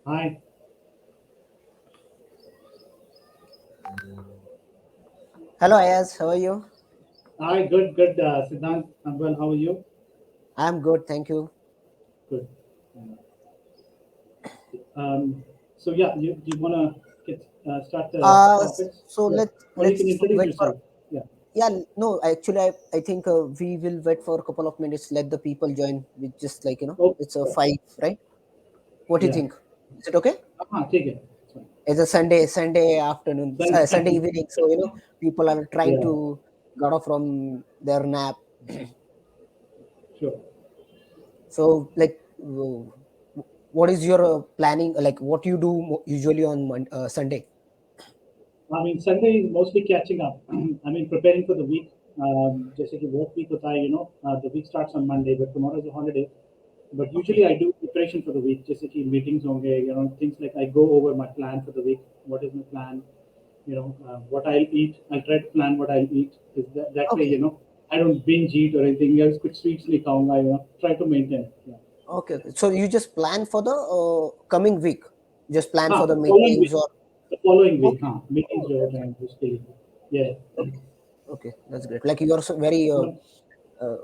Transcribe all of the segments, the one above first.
Hi. Hello, Ayaz. How are you? Hi. Good. Good. Siddhant. I'm well. How are you? I'm good, thank you. Good. Um, so yeah, you wanna get start the topics? So Yeah. Or you let's can introduce wait for. yourself. Yeah. Yeah, no, actually, I think we will wait for a couple of minutes. Let the people join. We just Oh. it's a five, right? What do you Yeah. think? Is it okay? Take it. It's fine. It's a Sunday afternoon, Sunday Then, evening. So people are trying yeah. to get off from their nap. Sure. So what is your planning? Like, what you do usually on Sunday? I mean, Sunday is mostly catching up. I mean, preparing for the week. जैसे कि work week होता है, the week starts on Monday, but tomorrow is a holiday. But Okay. usually I do preparation for the week. जैसे कि meetings होंगे, things like I go over my plan for the week. What is my plan? What I'll eat. I'll try to plan what I'll eat. That way, Okay. I don't binge eat or anything else. कुछ sweets नहीं खाऊंगा, try to maintain. Yeah. Okay, okay. So you just plan for the coming week. Just plan for the Following meetings week. or The following week, okay. meetings Oh, जो that's होते हैं उसके लिए. Yeah. okay. Okay, that's great. Like you're so very Um, uh,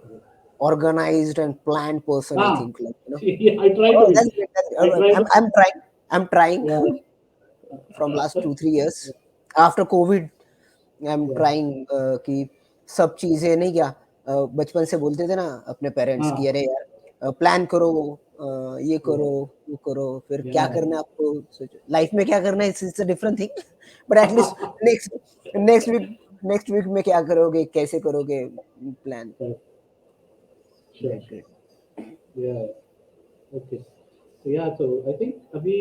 organized and planned person. I ah, think yeah, I try to Oh, be. that's great. I try to. I'm trying. I'm trying Yeah. from last 2 3 years. After COVID, I'm Yeah. trying कि सब चीजें नहीं क्या बचपन से बोलते थे ना अपने पेरेंट्स की Ah, अरे यार प्लान करो ये yeah. करो वो करो फिर क्या Yeah. करना है आपको सोचो लाइफ में क्या करना है it's a different thing but at least next next week में क्या करोगे कैसे करोगे plan Correct. Sure. Great great Yeah. Okay. So yeah. So I think Abhi,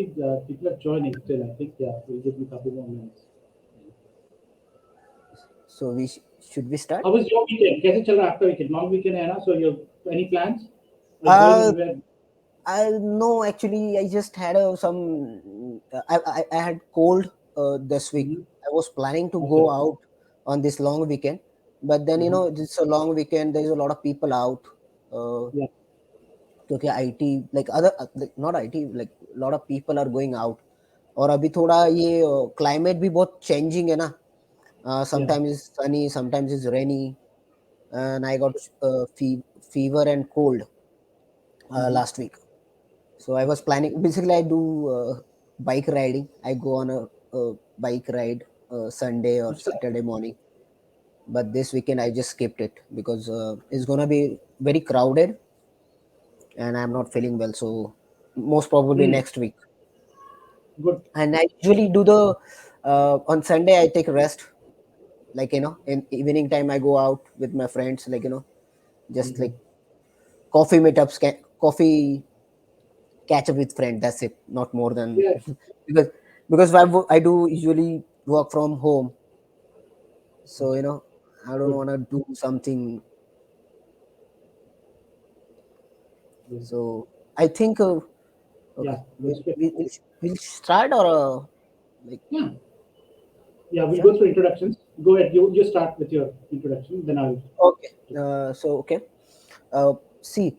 people are joining still. I think yeah. We'll give you a couple more minutes. So we should we start How was your weekend? कैसे चल रहा है आपका weekend? Long weekend है ना? So you any plans? Are you going anywhere? I no, actually, I just had some. I had cold this week. Mhm. I was planning to go Okay. out on this long weekend, but then Uh-huh. it's a long weekend. There's a lot of people out. Yeah. क्योंकि IT like other like not IT like a lot of people are going out. और अभी थोड़ा ये climate भी बहुत changing है ना. Yeah. Sometimes it's sunny, sometimes it's rainy, and I got fever and cold Mhm. last week. So I was planning. Basically, I do bike riding. I go on a bike ride Sunday or अच्छा. Saturday morning. But this weekend I just skipped it because it's gonna be very crowded and I'm not feeling well. So most probably Hmm. next week. Good. And I usually do the on Sunday I take rest. Like in evening time I go out with my friends. Like just Mhm. like coffee meetups, coffee catch up with friend. That's it. Not more than Yeah. because I do usually work from home, so I don't Good. want to do something. Yeah. So I think Yeah. okay, That's good. we'll start or like Yeah. Yeah. We'll sure. go through introductions. Go ahead. You start with your introduction. Then I'll. Okay. So okay. See,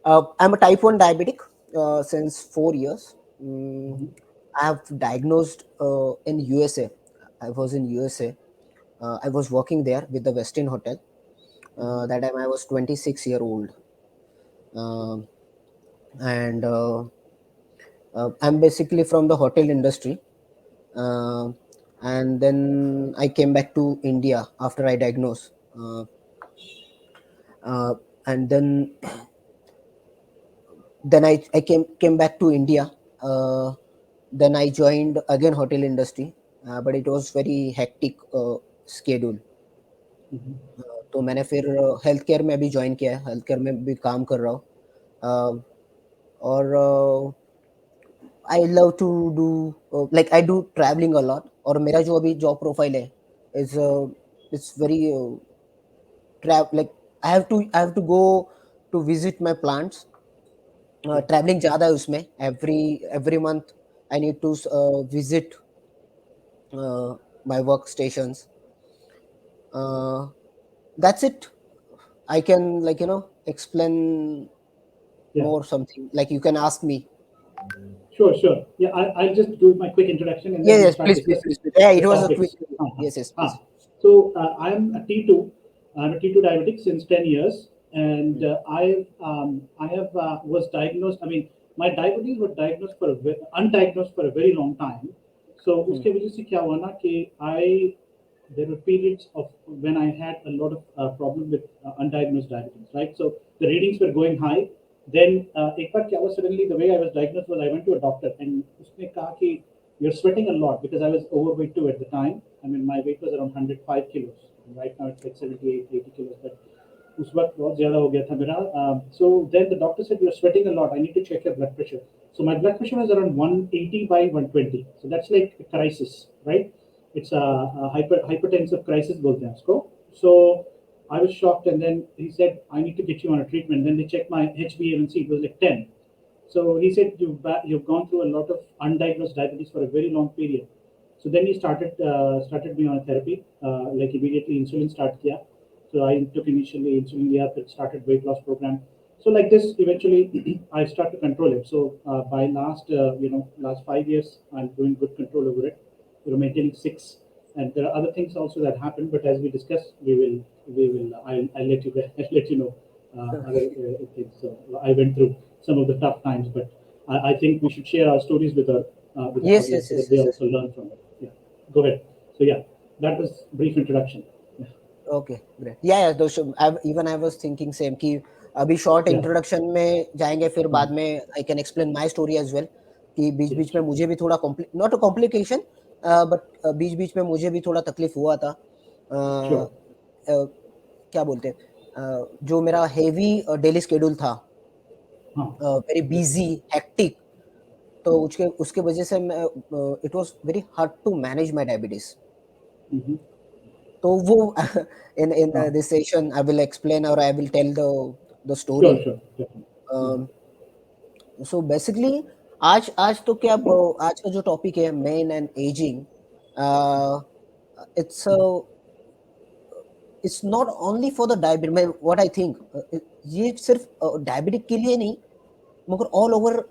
I'm a type 1 diabetic since 4 years. Mhm. I have diagnosed in USA. I was in USA. I was working there with the Westin Hotel. Mhm. That time I was 26-year old, um, and I'm basically from the hotel industry. Uh, and then I came back to India after I diagnosed. Uh, and then I came back to India. Then I joined again hotel industry, but it was very hectic schedule. Mhm. तो मैंने फिर health care में भी join किया है health care में भी काम कर रहा हूँ अ, और I love to do like I do travelling a lot और मेरा जो अभी जॉब प्रोफाइल है is it's very like I have to go to visit my plants Yeah. Travelling ज़्यादा है उसमें every every month I need to visit my work stations that's it I can explain Yeah. more something like you can ask me Sure, sure. Yeah, I'll just do my quick introduction and then Yes, we'll yes, start please, please, discussing please, please. Yeah, it the was a quick. topics. Yes, yes, Uh, please. So I'm a T2. I'm a T2 diabetic since 10 years, and I have was diagnosed. I mean, my diabetes was diagnosed for undiagnosed for a very long time. So Hmm. उसके वजह से क्या हुआ ना कि I there were periods of when I had a lot of problem with undiagnosed diabetes, right? So the readings were going high. Then एक बार क्या हुआ suddenly the way I was diagnosed was I went to a doctor and उसने कहा कि you're sweating a lot because I was overweight too at the time. I mean my weight was around 105 kilos. Right now it's like 78, 80 kilos, but उस वक्त बहुत ज़्यादा हो गया था मेरा. So then the doctor said you're sweating a lot. I need to check your blood pressure. So my blood pressure was around 180 by 120. So that's like a crisis, right? It's a hypertensive crisis बोलते हैं उसको. So I was shocked, and then he said I need to get you on a treatment. Then they checked my HbA1c. It was like 10. So he said you've gone through a lot of undiagnosed diabetes for a very long period. So then he started me on a therapy. Like immediately insulin started kiya. So I took initially insulin, yeah, that started weight loss program. So like this, eventually I start to control it. So by last 5 years, I'm doing good control over it. We're maintaining six, and there are other things also that happen. But as we discuss, I'll let you I'll let you know other things. So I went through some of the tough times, but I think we should share our stories with the Yes, audience yes, so yes, that they yes, yes. also learn from it. Yeah, go ahead. So yeah, that was brief introduction. Yeah, Okay, great. Yeah, yeah. Those even I was thinking same कि अभी short yeah, introduction में जाएंगे फिर हाँ, बाद में I can explain my story as well कि बीच yeah, बीच में sure, मुझे भी थोड़ा not a complication but बीच बीच में मुझे भी थोड़ा तकलीफ हुआ था. sure, क्या बोलते हैं जो मेरा हेवी डेली शेड्यूल था हाँ, वेरी बिजी हेक्टिक तो उसके उसके वजह से मैं it was very hard to manage my diabetes mm-hmm, तो वो इन हाँ, this session I will explain और I will tell the story. sure, sure, definitely. Yeah, so basically आज आज तो क्या आज का जो टॉपिक है men and ageing it's it's not only for the diabetes मैं व्हाट आई थिंक ये सिर्फ डायबिटिक के लिए नहीं मगर ऑल ओवर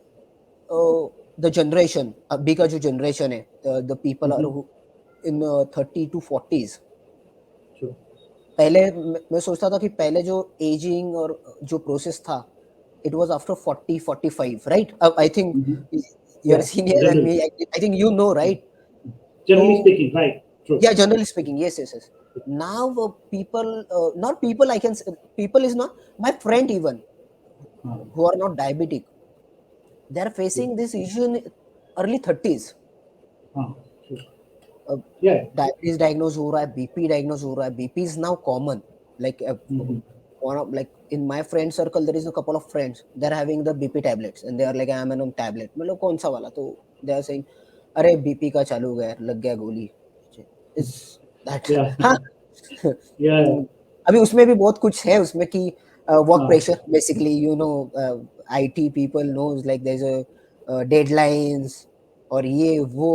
द जनरेशन अभी का जो जनरेशन है the people are mm-hmm, in 30 to 40s. sure. पहले मैं सोचता था कि पहले जो एजिंग और जो प्रोसेस था it was after 40 45 right I think Mm-hmm. You are Yeah, senior then generally, me I think you know yeah. Right. तो Generally speaking, right, true. yeah generally speaking yes yes yes now people not people I can say people is not my friend even हाँ, who are not diabetic they are yeah, facing this issue in early 30s. हाँ, sure. uh, Yeah, Diabetes diagnosed हो रहा है BP diagnosed हो रहा है BP is now common like mm-hmm, one of like in my friend circle there is a couple of friends they're having the BP tablets and they are like I'm on tablet मतलब कौन सा वाला तो they are saying अरे BP का चालू हो गया यार, लग गया गोली is that yeah, हाँ. yeah, अभी उसमें भी बहुत कुछ है उसमें कि वर्क हाँ, pressure basically you know IT people knows like there is a deadlines और ये वो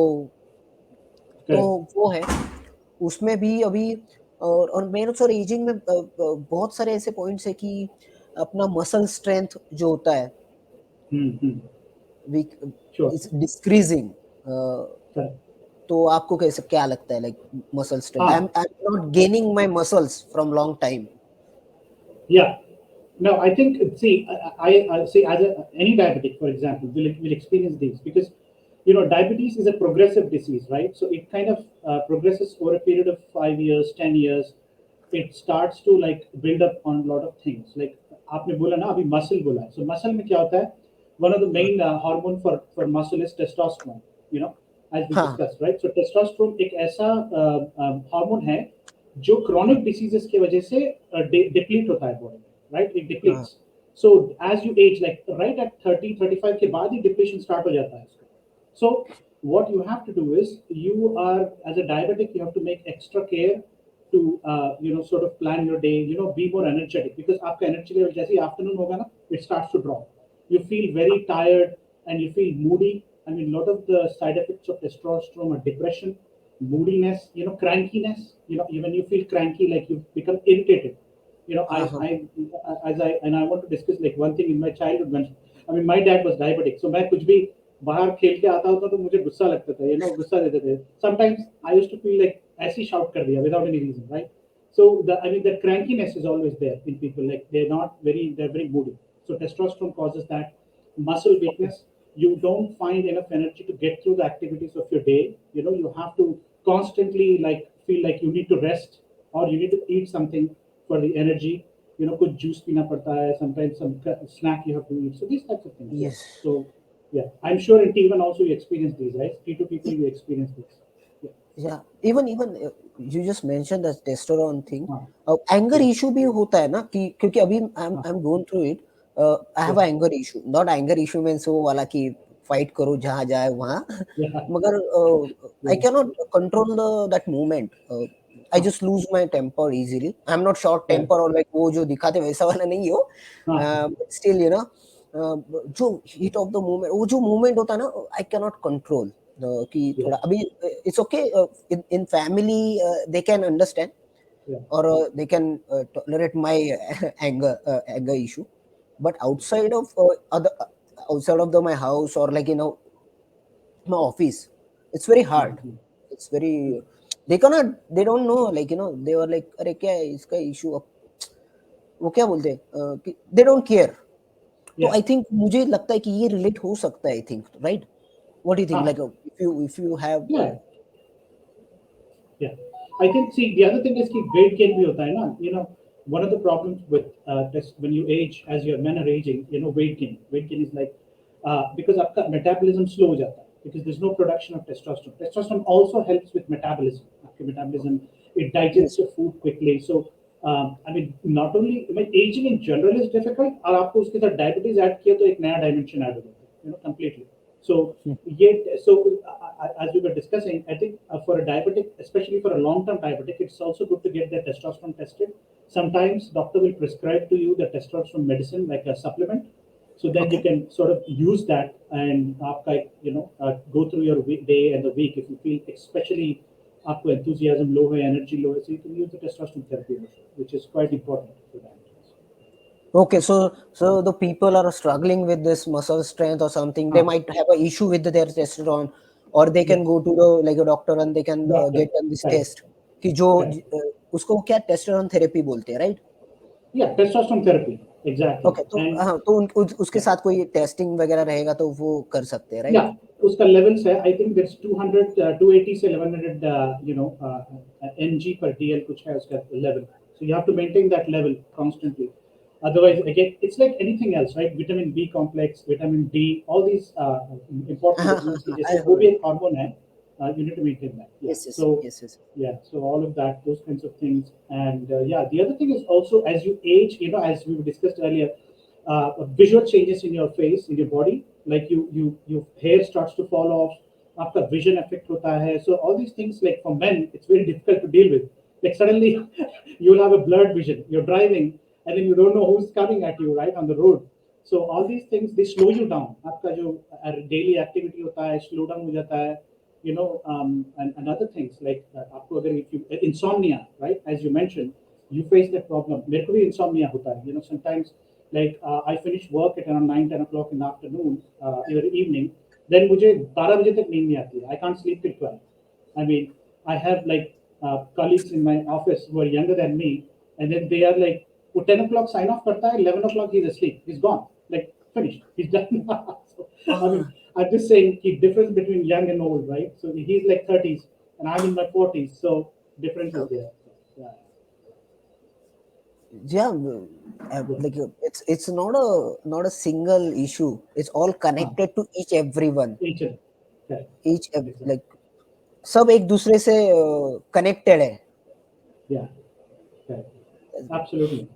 तो correct. वो है उसमें भी अभी और मेरे और एजिंग में बहुत सारे ऐसे पॉइंट्स है कि अपना मसल स्ट्रेंथ जो होता है Mm-hmm, week sure, is decreasing. correct. तो आपको कैसे क्या लगता है लाइक मसल स्ट्रेंथ आई हाँ, am not gaining my muscles from long time. yeah. No, I think see, I see as any diabetic, for example, will experience these because diabetes is a progressive disease, right? So it kind of progresses over a period of 5 years, 10 years. It starts to like build up on a lot of things. Like आपने बोला ना अभी muscle बोला है. So muscle में क्या होता है? One of the main hormone for muscle is testosterone. You know, as we हाँ discussed, right? So testosterone एक ऐसा हार्मोन है जो क्रॉनिक डिसीजेस की वजह से डिप्लीट होता है बॉडी में, राइट? इट हाँ depletes. So as you age like right at 30 35 के बाद ही डिप्लीशन स्टार्ट हो जाता है इसका. So what you have to do is you are as a diabetic you have to make extra care to sort of plan your day, be more energetic because आपका energy level जैसे ही afternoon होगा ना it starts to drop. You feel very tired and you feel moody. I mean, a lot of the side effects of testosterone are depression, moodiness, crankiness. Even you feel cranky, like you become irritated. हाँ हाँ I want to discuss like one thing in my childhood when I mean my dad was diabetic, so मैं कुछ भी बाहर खेल के आता होता तो मुझे गुस्सा लगता था, गुस्सा देते थे sometimes. I used to feel like ऐसे ही शाउट कर दिया without any reason, right? So the I mean the crankiness is always there in people. Like they're very moody. So testosterone causes that muscle Okay. weakness. You don't find enough energy to get through the activities of your day. You have to constantly like feel like you need to rest or you need to eat something for the energy. Could juice pina padta hai, sometimes some snack you have to eat. So these types of things. Yeah. Yes. So yeah, I'm sure in T1 also you experience these, right? T2 people you experience this. Yeah. Yeah, even you just mentioned that testosterone thing. हाँ, Anger yeah, issue भी होता है ना कि क्योंकि अभी हाँ, I'm going through it. I have yeah, a anger issue. Not anger issue means वो वाला कि fight करो जहाँ जाए वहाँ. yeah, मगर I yeah, cannot control that movement. I हाँ, just lose my temper easily. I'm not short right, temper or like वो जो दिखाते वैसा वाला नहीं हो. हाँ, But still जो heat of the moment वो जो movement होता है ना I cannot control. कि yeah, थोड़ा अभी it's okay in family they can understand yeah, or they can tolerate my anger issue, but outside of other outside of my house or like my office, it's very hard. mhm, It's very they don't know like they were like अरे क्या है इसका issue अब वो क्या बोलते हैं कि they don't care. तो yeah, आई थिंक मुझे लगता है कि ये रिलेट हो सकता है I think right. What do you think हाँ, like if you have yeah, yeah. I think, see, the other thing is कि weight gain भी होता है ना, one of the problems with this when you age, as your men are aging, weight gain. Weight gain is like because आपका metabolism slow हो जाता है because there's no production of testosterone. Testosterone also helps with metabolism. आपके metabolism, it digests yes. your food quickly. So I mean, not only I mean, aging in general is difficult, और आपको उसके साथ diabetes add किया तो एक नया dimension add हो जाता है, completely. So Hmm. as we were discussing, I think for a diabetic, especially for a long-term diabetic, it's also good to get their testosterone tested. Sometimes doctor will prescribe to you the testosterone medicine like a supplement, so then you Okay. can sort of use that and go through your day and the week. If you feel especially आपको enthusiasm low है, energy low है, so you can use the testosterone therapy also, which is quite important for that. Okay, so the people are struggling with this muscle strength or something. They हाँ, might have an issue with their testosterone, or they can yes, go to the like a doctor and they can doctor, get on this correct, test कि जो correct. उसको क्या testosterone therapy बोलते हैं right. Yeah, testosterone therapy, exactly. Okay तो And हाँ तो उसके yeah, साथ कोई टेस्टिंग वगैरह रहेगा तो वो कर सकते हैं राइट. yeah, उसका levels है, I think there's 200, 280 से 1100, mg per dl कुछ है उसका level. So you have to maintain that level constantly. Otherwise, again, it's like anything else, right? Vitamin B complex, vitamin D, all these important हाँ हाँ vitamins की हाँ जैसे आई वो भी हर्ड. एक hormone है, you need to maintain that. Yeah. Yes, yes, So yes, yes. yeah, so all of that, those kinds of things, and yeah, the other thing is also as you age, as we discussed earlier, visual changes in your face, in your body, like your hair starts to fall off, आपका vision affect होता है. So all these things, like for men, it's very difficult to deal with. Like suddenly, you'll have a blurred vision. You're driving, and then you don't know who's coming at you, right, on the road. So all these things they slow you down. आपका जो daily activity होता है slow down हो जाता है. And other things like आपको अगर if you insomnia, right, as you mentioned, you face that problem. मेरे को भी insomnia होता है. Sometimes like I finish work at around 9-10 o'clock in the afternoon, or evening. Then मुझे 12 बजे तक नींद नहीं आती है. I can't sleep till 12. I mean, I have like colleagues in my office who are younger than me, and then they are like, वो 10 o'clock sign off करता है, 11 o'clock he's asleep, he's gone, like finished, he's done. So, I mean, हाँ. I'm just saying the difference between young and old, right? So he's like 30s, and I'm in my 40s, so difference is Okay. there. Yeah, Yeah, yeah, like it's not a single issue. It's all हाँ, connected to each everyone. each other, correct, exactly, Like सब एक दूसरे से connected है. yeah, correct, absolutely,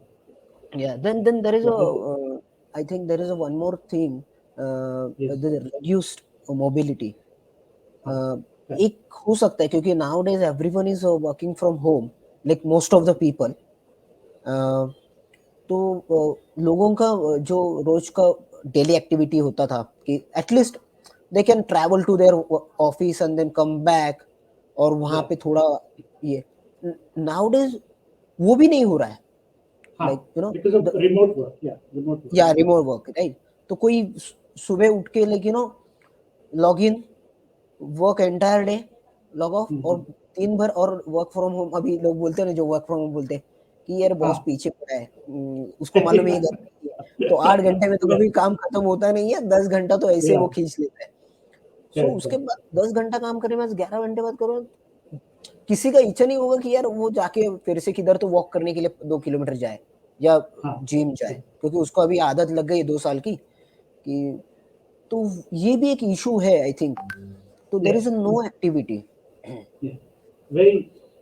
Yeah, then there is yeah, a I think there is a one more thing, yes, the reduced mobility. हाँ, uh, correct, एक हो सकता है क्योंकि nowadays everyone is working from home, like most of the people. तो लोगों का जो रोज का डेली एक्टिविटी होता था कि at least they can travel to their office and then come back और वहां yeah, पे थोड़ा ये नाउडेज वो भी नहीं हो रहा है. हाँ, like because of remote work, yeah, remote work, या रिमोट वर्क राइट. तो कोई सुबह उठ के like log in, work entire day, log of, और Mhm. दिन भर, और वर्क फ्रॉम होम। अभी लोग बोलते हैं ना, जो वर्क फ्रॉम होम बोलते हैं कि यार बॉस हाँ. पीछे पड़ा है, उसको मालूम है ये घर पे ही है, तो 8 घंटे में तो Yeah. कभी काम खत्म होता नहीं है, 10 घंटा तो ऐसे Yeah. वो खींच लेता है। सो Correct. उसके Correct. बाद 10 घंटा काम करने में 11 घंटे बाद करो, किसी का इच्छा नहीं होगा कि यार वो जाके फिर से किधर तो वॉक करने के लिए 2 किलोमीटर जाए या हाँ. जिम जाए, क्योंकि उसको अभी आदत लग गई 2 साल की कि, तो ये भी एक इश्यू है आई थिंक। तो there is Yes. No activity. Yeah. Very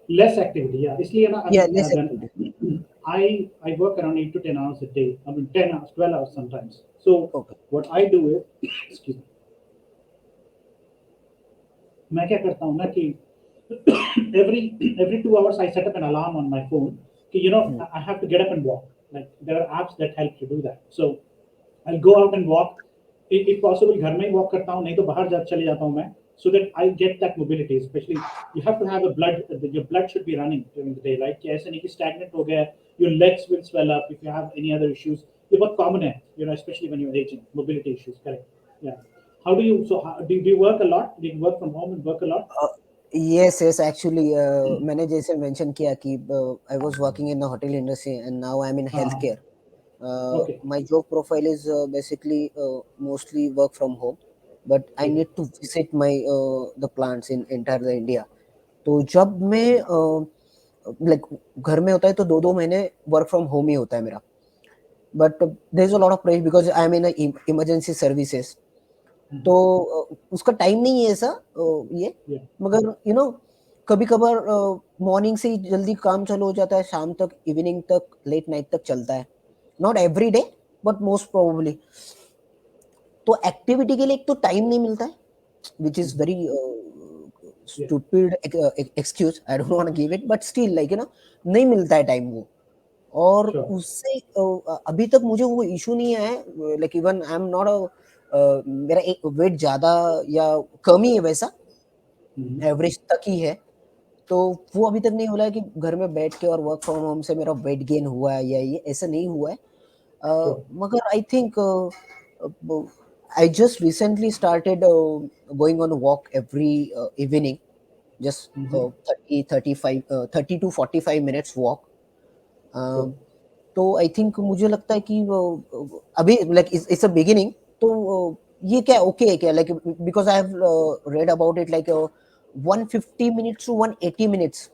less activity. Yeah. इसलिए ना, I या mean, less when activity. I work around 8 to 10 hours a day. I mean, 10 hours, 12 hours sometimes. So okay. what I do is, excuse me, मैं क्या करता हूँ ना कि every 2 hours I set up an alarm on my phone. कि, हुँ, I have to get up and walk. Like there are apps that help you do that. So I'll go out and walk. If possible, घर में ही walk करता हूँ, नहीं तो बाहर चले जाता हूँ मैं. So that I get that mobility. Especially, you have to have a your blood should be running during the day, right? कि ऐसे नहीं कि stagnant हो गया, your legs will swell up if you have any other issues. ये बहुत common है, especially when you're aging. Mobility issues, correct? Yeah. How do you? So do you work a lot? Do you work from home and work a lot? A, yes, yes, actually मैंने जैसे mention किया कि I was working in the hotel industry and now I am in health हाँ. Care. Okay. My job profile is basically mostly work from home, but I ठीक है. need to visit my the plants in entire the India. तो जब मैं like घर में होता है तो 2-2 महीने वर्क फ्रॉम होम ही होता है मेरा। But there is a lot of pressure because I am in emergency services. तो Mhm. उसका टाइम नहीं है ऐसा ये, Yeah. मगर कभी-कभार मॉर्निंग से ही जल्दी काम चालू हो जाता है, शाम तक, इवनिंग तक, लेट नाइट तक चलता है। Not every day, but most probably. तो एक्टिविटी के लिए एक तो टाइम नहीं मिलता है, which is Mhm. Very Yeah. Stupid excuse, I don't want to give it, but still like नहीं मिलता है टाइम वो। और Sure. उससे अभी तक मुझे वो इश्यू नहीं आया है, like even I am not मेरा एक वेट ज़्यादा या कम ही है वैसा, Mhm. एवरेज तक ही है। तो वो अभी तक नहीं हुआ है कि घर में बैठ के और वर्क फ्रॉम होम से मेरा वेट गेन हुआ है या ये ऐसा नहीं हुआ है। Sure. मगर I think I just recently started going on walk every evening, just Mhm. 30 to 45 minutes walk. Sure. तो आई थिंक मुझे लगता है कि वो अभी लाइक इट्स अ बिगिनिंग। तो ये क्या ओके है क्या, like because I have read about it like 150 minutes to 180 minutes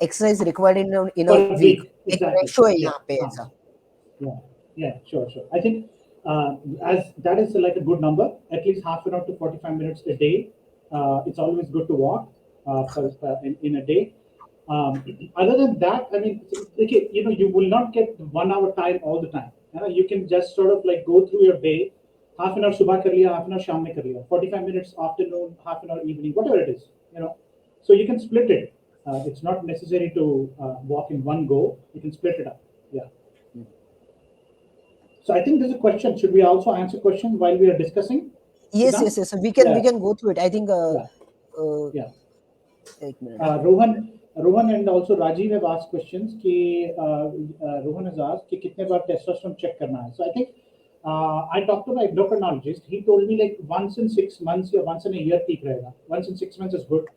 exercise required in a Per week. week, एक exactly. रेशियो है Yeah. यहाँ पे Huh. ऐसा। Yeah. Yeah. Sure. Sure. I think as that is like a good number. At least half an hour to 45 minutes a day. It's always good to walk in a day. Other than that, I mean, okay, you will not get 1 hour time all the time. You can just sort of like go through your day. Half an hour subah kar liya, half an hour sham mein kar liya, 45 minutes afternoon, half an hour evening, whatever it is. So you can split it. It's not necessary to walk in one go. You can split it up. Yeah. So I think there's a question. Should we also answer question while we are discussing, yes, Siddhant? Yes, yes, we Yeah, can go through it I think. yeah, yeah. एक minute. हाँ। Rohan and also Rajiv have asked questions. कि Rohan has asked कि कितने बार testosterone check करना है. So I think I talked to my endocrinologist. He told me like once in 6 months or once in a year ठीक रहेगा. Once in 6 months is good,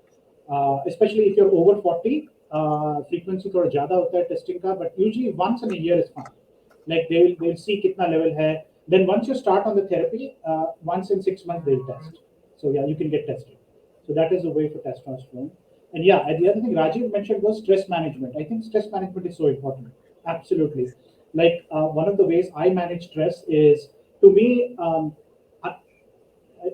especially if you're over 40. Frequency थोड़ा ज़्यादा होता है testing का, but usually once in a year is fine. Like they'll see कितना level है. Then once you start on the therapy, once in 6 months they'll test. So yeah, you can get tested. So that is the way for testosterone. And yeah, and the other thing Rajiv mentioned was stress management. I think stress management is so important. Absolutely. Like one of the ways I manage stress is, to me,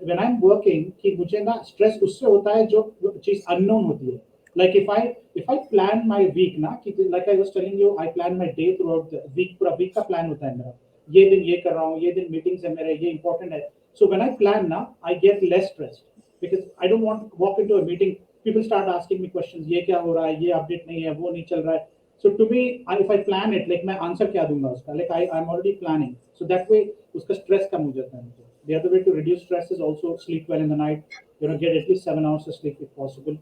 when I'm working, कि मुझे ना stress उससे होता है जो चीज unknown होती है. Like if I plan my week ना, कि like I was telling you, I plan my day throughout the week. पूरा week का plan होता है मेरा. ये दिन ये कर रहा हूँ, ये दिन meetings है मेरे, ये important है. So when I plan ना, I get less stressed because I don't want to walk into a meeting. People start asking me questions. ये क्या हो रहा है? ये update नहीं है, वो नहीं चल रहा है. So to me, if I plan it, like मैं answer क्या दूंगा उसका? Like I'm already planning. So that way उसका stress कम हो जाता है मुझे. The other way to reduce stress is also sleep well in the night. Get at least 7 hours of sleep if possible,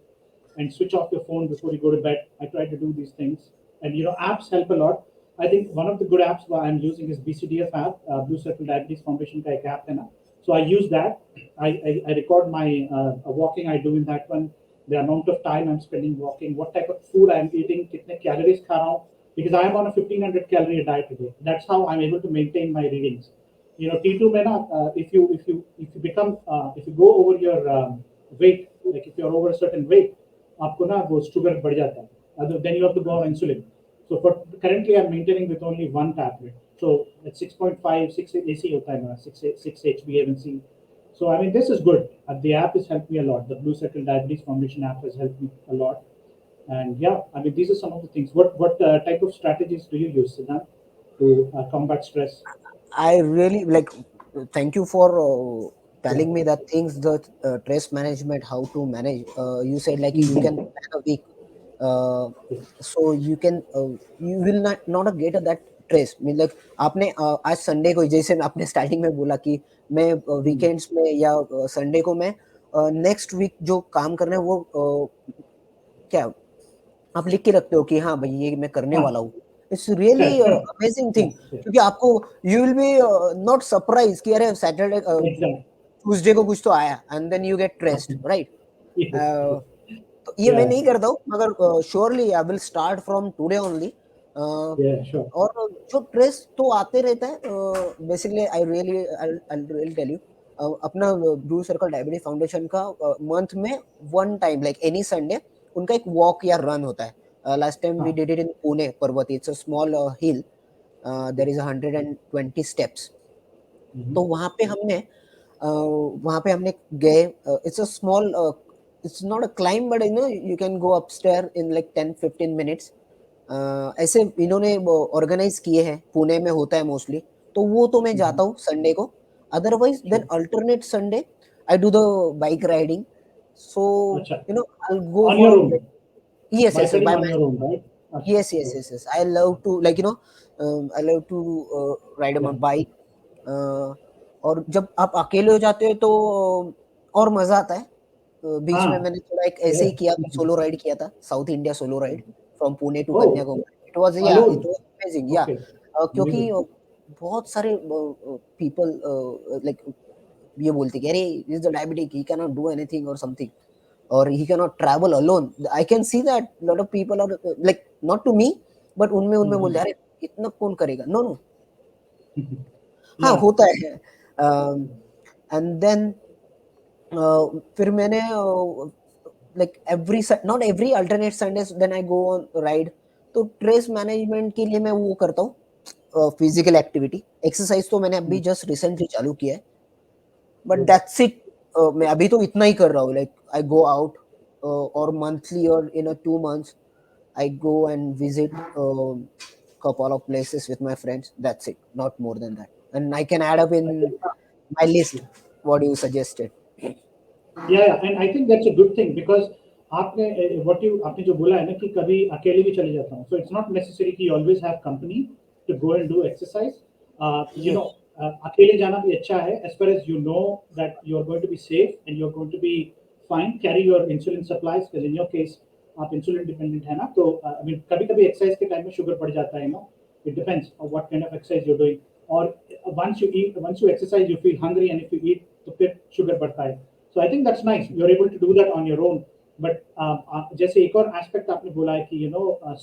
and switch off your phone before you go to bed. I try to do these things, and apps help a lot. I think one of the good apps I'm using is BCDF app, Blue Circle Diabetes Foundation का एक app है ना. So I use that. I record my walking I do in that one, the amount of time I'm spending walking, what type of food I'm eating, kitne calories kha raha hu, because I am on a 1500 calorie diet today. That's how I'm able to maintain my readings. You know, T2 mein na, if you go over your weight, like if you're over a certain weight, आपको ना वो sugar बढ़ जाता है. Then you have to go on insulin. So for currently I'm maintaining with only one tablet. So at 6.5, 6 AC hota hai mera, 6 HbA1c. So I mean this is good. The app has helped me a lot. The Blue Circle Diabetes Foundation app has helped me a lot. And yeah, I mean these are some of the things. What type of strategies do you use, Siddhant, to combat stress? I really like. Thank you for Yeah. telling me that things, the stress management, how to manage. You said like you can Mhm. plan a week, uh, Yes. so you can you will not get that stress. Mean like आपने आज Sunday को, जैसे आपने starting में बोला कि मैं Mm. Weekends में या संडे को मैं नेक्स्ट वीक जो काम करना है वो क्या आप लिख के रखते हो कि हाँ भाई ये मैं करने Ah, वाला हूँ। It's really correct, correct. Amazing Yeah, thing, yeah. क्योंकि आपको you will be not surprise कि अरे सैटरडे Exactly. ट्यूसडे को कुछ तो आया and then you get stressed, right? Yes, yes. तो ये मैं Yeah, नहीं करता हूँ, मगर surely I will start from today only. yeah, sure. और जो स्ट्रेस तो आते रहता है, basically I really tell you, अपना ब्लू सर्कल डायबिटीज फाउंडेशन का मंथ में one time like any Sunday उनका एक वॉक या रन होता है। Last time we Ah, did it in Pune Parvati, it's a small hill, there is 120 steps. mhm. तो वहाँ पे हमने गए, it's a small, it's not a climb but you know you can go upstair in like 10-15 minutes. ऐसे इन्होंने organise किए हैं, पुणे में होता है मोस्टली, तो वो तो मैं Mhm. जाता हूँ संडे को। Otherwise then Sure. Alternate Sunday I do the bike riding, so Acha. You know I go On your for own. yes, Bike yes, riding by on my your own, right? Acha. yes, yes, Good. yes, yes. I love to like I love to ride on Yeah. my bike. uh, और जब आप अकेले हो जाते हो तो और मजा आता है। बीच में Ah, मैंने थोड़ा एक ऐसे yeah. ही किया था, सोलो राइड किया था, South India solo ride from Pune to Oh, Kanyakumari. It alone. Was amazing yeah, Okay. क्योंकि Amazing. बहुत सारे पीपल लाइक ये बोलते कि अरे is the diabetic, he can not do anything और something, or he cannot travel alone. I can see that lot of people are like not to me, but उनमें उनमें बोलते Mhm. हैं, अरे इतना कौन करेगा? नो नो, हाँ Yeah. होता है। एंड देन फिर मैंने like every not every alternate Sunday then I go on ride. तो स्ट्रेस मैनेजमेंट के लिए मैं वो करता हूँ फिजिकल एक्टिविटी, एक्सरसाइज तो मैंने अभी Mm. जस्ट रिसेंटली चालू किया है, बट Good. That's it. मैं अभी तो इतना ही कर रहा हूँ, लाइक आई गो आउट और मंथली और इन अ 2 months I go and visit couple of places with my friends. That's it, not more than that. And I can add up I in think, my list what you suggested. yeah, and I think that's a good thing because आपने what you आपने जो बोला है ना कि कभी अकेले भी चले जाता हूँ, so it's not necessary कि you always have company to go and do exercise. You know, Yes, अकेले जाना भी अच्छा है as far as you know that you're going to be safe and you're going to be fine. Carry your insulin supplies because in your case आप insulin dependent है ना, तो I mean कभी कभी exercise के time में sugar बढ़ जाता है ना. It depends on what kind of exercise you're doing. Or once you exercise, you feel hungry, and if you eat, तो फिर sugar बढ़ता है. So I think that's nice. You're able to do that on your own. But जैसे एक और aspect आपने बोला है कि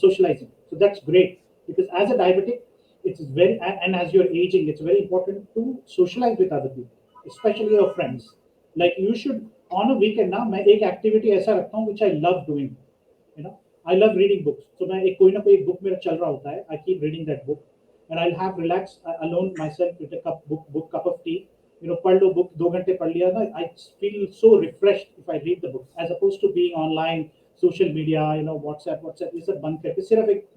socializing. So that's great because as a diabetic, it's very and as you're aging, it's very important to socialize with other people, especially your friends. Like you should on a weekend ना मैं एक activity ऐसा रखता हूँ which I love doing. You know, I love reading books. So मैं एक कोई ना कोई एक book मेरा चल रहा होता है. I keep reading that book, and I'll have relaxed alone myself with a cup of tea. पढ़ लो book 2 घंटे पढ़ लिया ना. I feel so refreshed if I read the book as opposed to being online, social media, WhatsApp ये सब बंद करके सिर्फ एक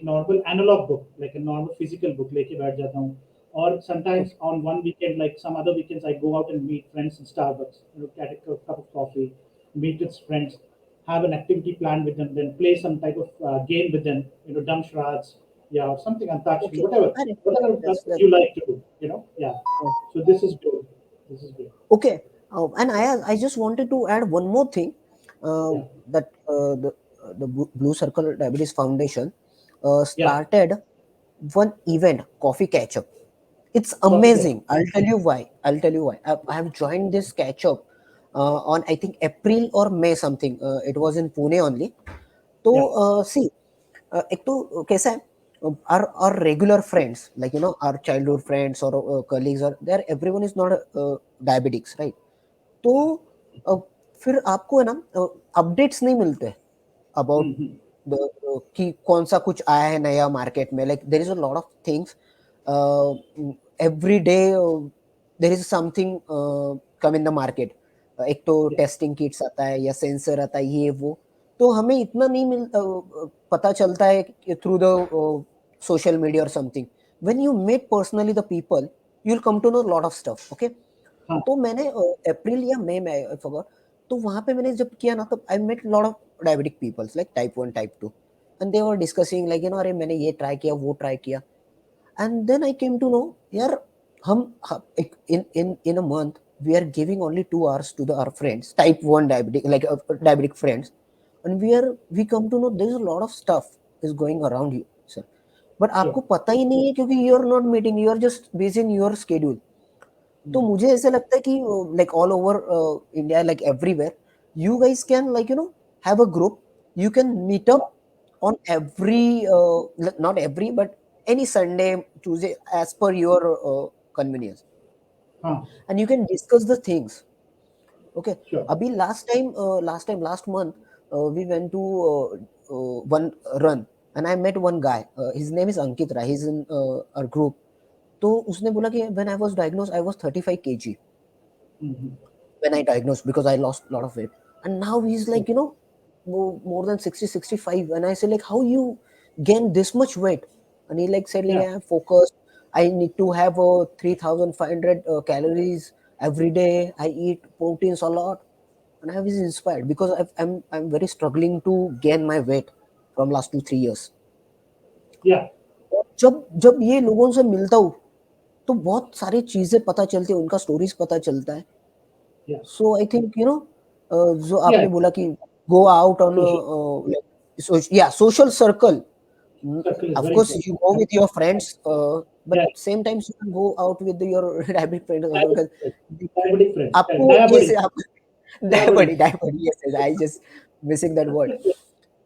normal analog book like a normal physical book लेके बैठ जाता हूँ. Or sometimes on one weekend, like some other weekends, I go out and meet friends in Starbucks, get a cup of coffee, meet with friends, have an activity planned with them, then play some type of game with them, dumb charades, yeah, or something, antakshari, okay. Got it. whatever That's you like to do, yeah. uh, So this is good. This is good. okay. And I just wanted to add one more thing, Yeah, that the Blue Circle Diabetes Foundation yeah. started one event, coffee catch up. It's Got it. amazing. I'll tell you why. I'll tell you why. I have joined this catch up on I think April or May something. It was in Pune only. तो Yeah. सी एक तो कैसा है our regular friends like our childhood friends or colleagues or there everyone is not diabetics right तो अ, फिर आपको है ना अपडेट्स नहीं मिलते अबाउट Mm-hmm. द कि कौन सा कुछ आया है नया मार्केट में like there is a lot of things every day there is something come in the market एक तो Yeah. टेस्टिंग किट्स आता है या सेंसर आता है ये वो तो हमें इतना नहीं पता चलता है थ्रू द सोशल मीडिया और something when you meet personally the people you will come to know lot of stuff okay Huh. तो मैंने अप्रैल या मई में आई फॉरगॉट तो वहां पे मैंने जब किया ना तो I met lot of diabetic peoples like type 1 type 2 and they were discussing like अरे मैंने ये ट्राई किया वो ट्राई किया and then I came to know यार हम in a month we are giving only 2 hours to our friends type 1 diabetic like diabetic friends and we come to know there is a lot of stuff is going around you sir but Sure. आपको पता ही नहीं है क्योंकि you are not meeting you are just busy in your schedule तो Mm. मुझे ऐसा लगता है कि like all over India like everywhere you guys can like have a group you can meet Yeah. Up on every not every but any Sunday Tuesday as per your convenience Huh. and you can discuss the things okay Sure. abhi last month we went to one run and I met one guy his name is Ankit Rai he's in our group तो उसने बोला कि when I was diagnosed I was 35 kg Mm-hmm. when I diagnosed because I lost a lot of weight. And now he's Sure. like, more than 60, 65. And I said, like, how you gain this much weight? And he like said, like, Yeah. I'm focused. I need to have 3,500 calories every day. I eat proteins a lot. And I was inspired because I'm very struggling to gain my weight from last 2, 3 years. Yeah. और जब जब ये लोगों से मिलता हूँ तो बहुत सारी चीजें पता चलती है उनका स्टोरीज पता चलता है Yeah. सो आई थिंक जो Yeah. आपने बोला कि गो आउट ऑन Social या social circle circle is of very course important. you go with your friends but Yeah. same times you can go out with your diabetic friends also Diabetic because friends. Diabetic friends. Yeah. आपको ये Diabetes. से आप Diabetes. diabetic yes, yes I just missing that word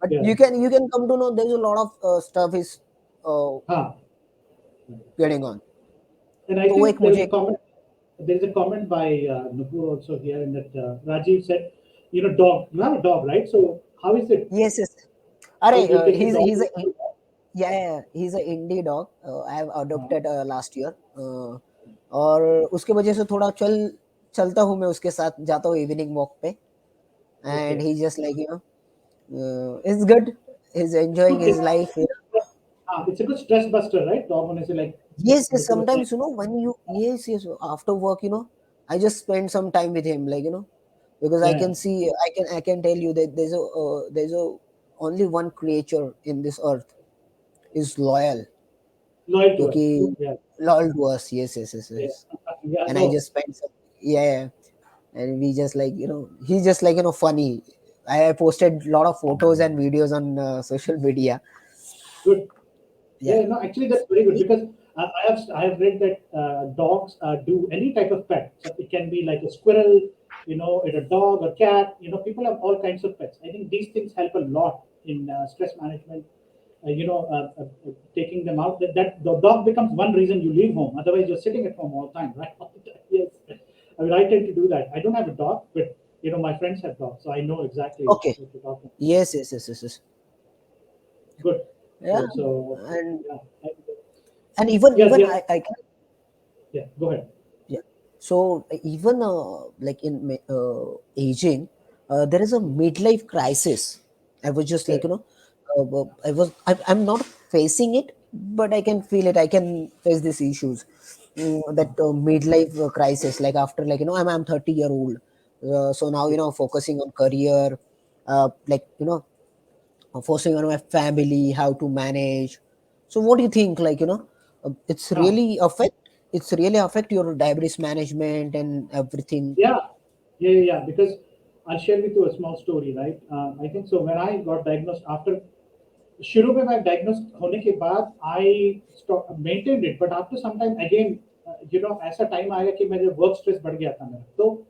but Yeah. you can come to know there's a lot of stuff is uh, Huh. getting on And I तो वो think एक मुझे there is a comment by Nupur also here in that Rajiv said, dog. You have a dog, right? So how is it? yes yes अरे So you take your dog he's with a you? yeah, yeah, he's a indie dog. I have Uh, adopted last year. और उसके वजह से थोड़ा चलता हूँ मैं उसके साथ जाता हूँ इवनिंग वॉक पे and okay. He just like it's good is enjoying Good. His life It's a good stress buster, right? Dog when I say like yes yes before time. sometimes when you yes yes after work I just spend some time with him like because I Yeah. can see I can tell you that there's a only one creature in this earth is loyal Loyal to us. क्योंकि Yeah. loyal to us yes yes yes Yeah. yes Yeah. and I No. just spent some yeah and we just like he's just like funny I posted a lot of photos and videos on social media Good. yeah Yeah, no, actually that's very good because I have read that dogs do any type of pet. So it can be like a squirrel, a dog, a cat. People have all kinds of pets. I think these things help a lot in stress management. Taking them out. That the dog becomes one reason you leave home. Otherwise, you're sitting at home all the time, right? All the time. Yes. I mean, I tend to do that. I don't have a dog, but my friends have dogs, so I know exactly okay what you're talking. yes yes yes yes, yes. Good. Yeah Good. So and yeah, and even yeah, even yeah, I can yeah. Go ahead. yeah so even like in aging there is a midlife crisis I was just like Correct. I'm not facing it but I can feel it I can face these issues that midlife crisis like after like I'm 30-year-old so now focusing on career like focusing on my family how to manage so what do you think like Huh. it's really affect your diabetes management and everything Yeah, yeah. Because I'll share with you a small story, right? I think so. When I got diagnosed after शुरू में मैं diagnosed होने के बाद I maintained it, but after some time again ऐसा time आएगा कि मेरे वर्क स्ट्रेस बढ़ गया था मेरा, तो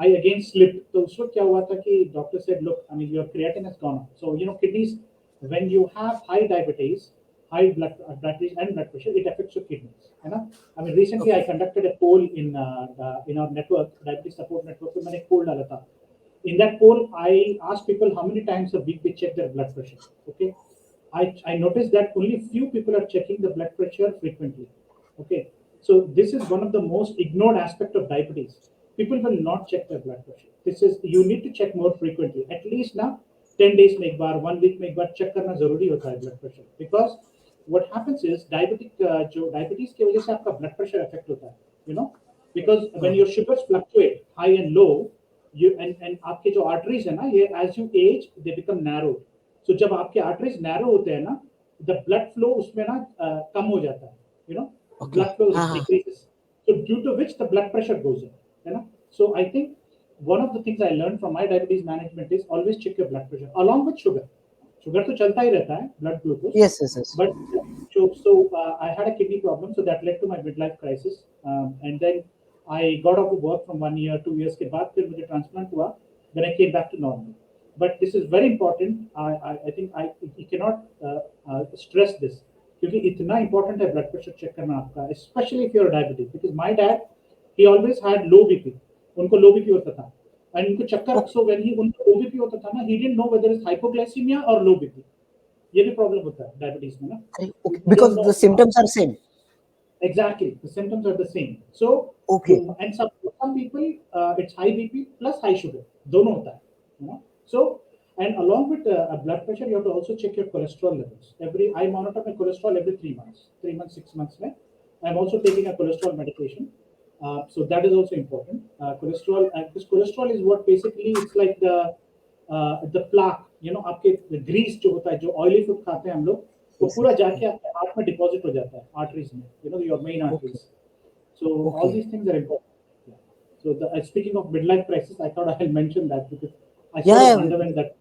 आई अगेन स्लिप। तो उस वक्त क्या हुआ था कि doctor said look, I mean your creatine has gone up, so kidneys, when you have high diabetes, high diabetes and blood pressure, it affects your kidneys, है ना? I mean recently I Okay. conducted a poll in our network, diabetes support network, पे मैंने एक poll डाला था. In that poll, I asked people how many times a week they check their blood pressure. Okay, I noticed that only few people are checking the blood pressure frequently. Okay, so this is one of the most ignored aspect of diabetes. People will not check their blood pressure. This is, you need to check more frequently. At least now 10 days में एक बार, 1 week में एक बार check करना जरूरी होता है blood pressure. Because what happens is जो diabetes की वजह से आपका blood pressure affect होता है, because when your sugars fluctuate high and low, you and आपके जो arteries है ना, ये as you age they become narrow. So जब आपके arteries narrow होते हैं ना, the blood flow उसमें ना कम हो जाता है, Okay. blood flow हाँ. decreases. So due to which the blood pressure goes up, So I think one of the things I learned from my diabetes management is always check your blood pressure along with sugar. Sugar तो चलता ही रहता है, blood glucose. Yes, yes, yes. But so I had a kidney problem, so that led to my midlife crisis. And then I got off of work from 1 year, 2 years के बाद फिर मुझे transplant हुआ. Then I came back to normal. But this is very important. I think you cannot stress this, क्योंकि इतना important है blood pressure check करना आपका, especially if you're diabetic. Because my dad, he always had low BP. उनको low BP होता था. And उनको चक्कर, Okay. so when उनको low BP होता था ना, he didn't know whether it's hypoglycemia or low BP. ये भी प्रॉब्लम होता है डायबिटीज में ना. Okay. You don't Because know. the symptoms are same. Exactly, the symptoms are the same. So Okay. and some people it's high BP plus high sugar, दोनों होता है, So and along with blood pressure, you have to also check your cholesterol levels. I monitor my cholesterol every 3 months, 3 months, 6 months. I'm also taking a cholesterol medication. So that is also important. Cholesterol, because cholesterol is what basically, it's like the plaque, आपके grease जो होता है, जो oily food खाते हैं हम लोग, वो Yes, पूरा yes. जाके आपके हार्ट में डिपॉजिट हो जाता है, arteries में, your main Okay. arteries. So all Okay. these things are important. Yeah. So speaking of midlife crisis, I thought I'll mention that because I sort Yeah. of underwent that.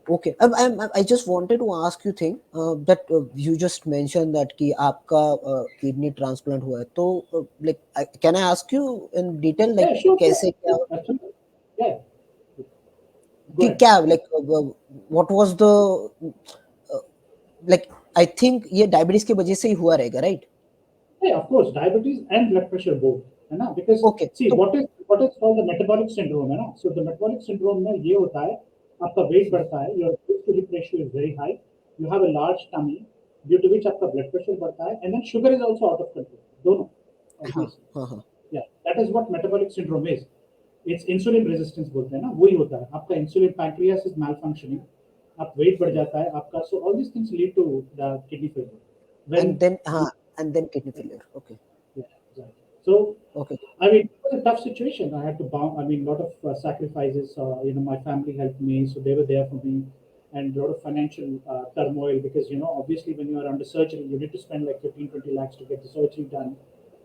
Okay. I just wanted to ask you thing that you just mentioned that कि आपका kidney transplant हुआ है, तो like can I ask you in detail like Yeah, sure, sure. कैसे क्या Absolutely. Yeah. Go कि ahead. क्या like what was the uh, like I think ये diabetes की वजह से ही हुआ रहेगा, right? Yeah, of course, diabetes and blood pressure both, है ना? Because Okay. see, तो what is called the metabolic syndrome, है ना? So the metabolic syndrome में ये होता है, आपका weight बढ़ता है, your weight to hip ratio is very high, you have a large tummy, due to which आपका blood pressure बढ़ता है, and then sugar is also out of control, दोनों, हाँ obviously. हाँ हाँ. Yeah, that is what metabolic syndrome is. It's insulin resistance बोलते हैं ना, वही होता है, आपका insulin pancreas is malfunctioning, आप weight बढ़ जाता है आपका, so all these things lead to the kidney failure. When And then and then kidney failure. Okay. Yeah, exactly. So Okay. I mean, it was a tough situation. I had to bound. I mean, a lot of sacrifices. My family helped me, so they were there for me, and a lot of financial turmoil because obviously, when you are under surgery, you need to spend like 15, 20 lakhs to get the surgery done.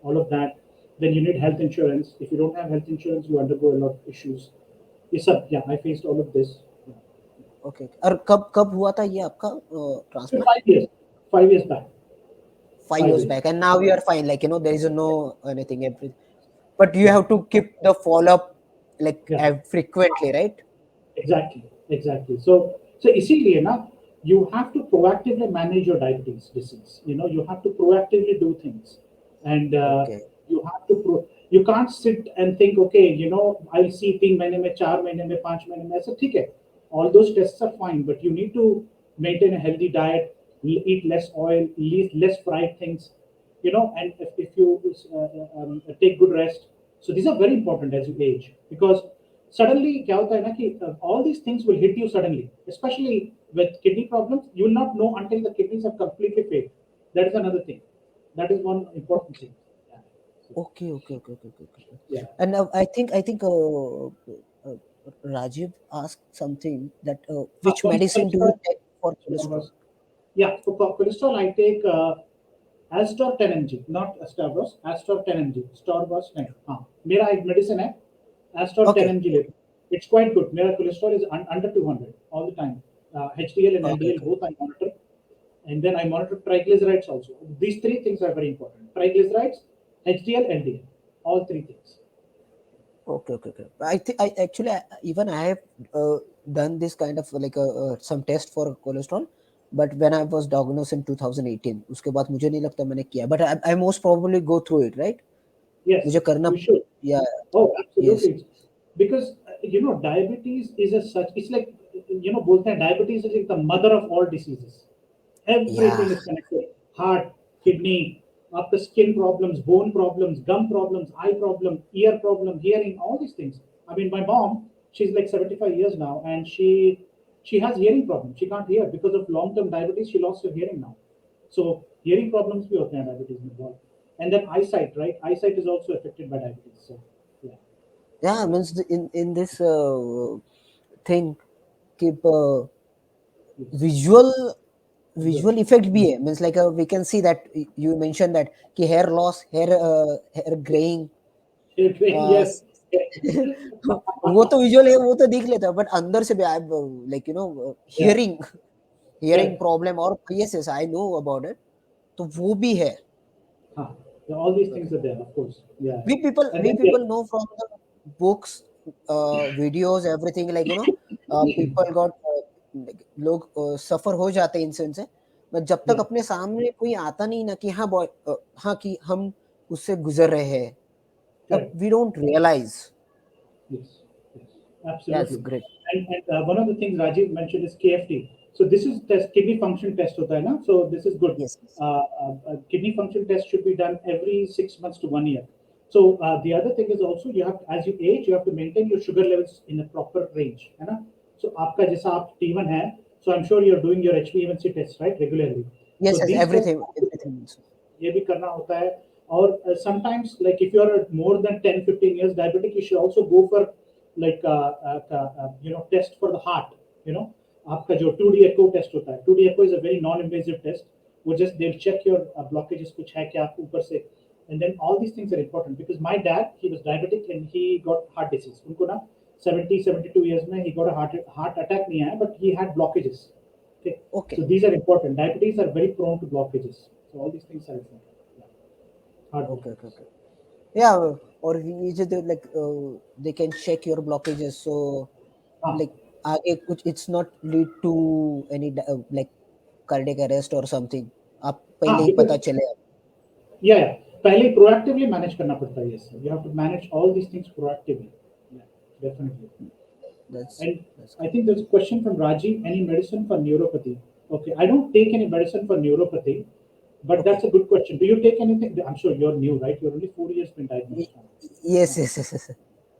All of that. Then you need health insurance. If you don't have health insurance, you undergo a lot of issues. Yes, sir. Yeah, I faced all of this. Yeah. Okay. और कब कब हुआ था ये आपका So transplant? 5 years, 5 years back, 5 5 years years. back, and now you are fine. Like there is no anything. But you Yeah, have to keep the follow up like yeah. frequently, right? Exactly. So इसीलिए ना, you have to proactively manage your diabetes disease. You have to proactively do things, and Okay. you have to you can't sit and think, okay, I'll see 3 महीने में, 4 महीने में, 5 महीने में, ऐसा ठीक है. All those tests are fine, but you need to maintain a healthy diet, eat less oil, eat less fried things, and if you take good rest. So these are very important as you age, because suddenly क्या होता है ना कि all these things will hit you suddenly, especially with kidney problems. You will not know until the kidneys have completely failed. That is another thing. That is one important Okay. thing. Yeah. So, Okay. yeah. And I think Rajiv asked something that which medicine do you Cholesterol, take for cholesterol? yeah, for cholesterol, I take Astor 10 mg, not Stavros, Astor 10 mg. Stavros नहीं, हाँ, मेरा एक medicine है, Astor 10 Okay. mg लेता हूँ. It's quite good. मेरा cholesterol is under 200 all the time. HDL and Okay. LDL both I monitor, and then I monitor triglycerides also. These three things are very important: triglycerides, HDL, LDL, all three things. Okay, okay, okay. I think I actually even I have done this kind of like some test for cholesterol, but when I was diagnosed in 2018, उसके बाद मुझे नहीं लगता मैंने किया. But I most probably go through it, right? Yes, मुझे करना you should. yeah, Oh, yes, absolutely. Because diabetes is a such. It's like बोलते हैं diabetes is like the mother of all diseases. yeah, Everything is connected. Heart, kidney, after skin problems, bone problems, gum problems, eye problem, ear problem, hearing, all these things. I mean, my mom, she's like 75 years now, and she has hearing problems. She can't hear because of long-term diabetes. She lost her hearing now. So hearing problems भी होते हैं diabetes में बहुत. And then eyesight, right? Eyesight is also affected by diabetes. So yeah, yeah. Means in this thing, keep yes, visual good. visual effect भी है. Means like we can see that you mentioned that कि hair loss, hair graying. Uh, Yes, yes, वो तो visual है, वो तो देख लेता, बट अंदर से भी I like yeah, hearing correct. Problem और yes yes I know about it, तो वो भी है. Huh. Yeah, all these things are there, of course. Yeah, and We then yeah, people know from the books, videos, everything, like people got लोग सफर हो जाते हैं इनसे, बट जब तक yeah, अपने सामने कोई आता नहीं ना कि हाँ बॉय, हाँ कि हम उससे गुजर रहे हैं, मतलब correct. We don't realise. Yes, yes, yes absolutely. Great. And one of the things Rajiv mentioned is KFT. So this is test kidney function test होता है ना? So this is good. Yes. Kidney function test should be done every 6 months to 1 year. So the other thing is also you have as you age you have to maintain your sugar levels in a proper range, है ना? So आपका जैसा आप T1 है, so I'm sure you're doing your HbA1c test right regularly. Yes, So yes, these tests everything. ये भी करना होता है. और sometimes like if you're more than 10-15 years diabetic you should also go for like test for the heart. you know आपका जो 2D echo test होता है, 2D echo is a very non invasive test. वो just they'll check your blockages कुछ है क्या ऊपर से. And then all these things are important because my dad he was diabetic and he got heart disease. उनको ना 70-72 years में he got a heart attack नहीं आया but he had blockages. Okay, Okay. so these are important. Diabetes are very prone to blockages. So all these things are important. Yeah. Heart Okay, okay, disease. okay. Yeah, or you just like they can check your blockages, so हाँ like आगे कुछ it's not lead to any like cardiac arrest or something. आप हाँ पहले ही because पता चले. yeah, पहले proactively manage करना पड़ता है. Yes, you have to manage all these things proactively. Yeah, definitely. That's And that's I great. think there's a question from Rajiv. Any medicine for neuropathy? Okay, I don't take any medicine for neuropathy, but that's Okay. a good question. Do you take anything? I'm sure you're new, right? You're only 4 years been Y- diagnosed now. Yes, yes, yes, yes.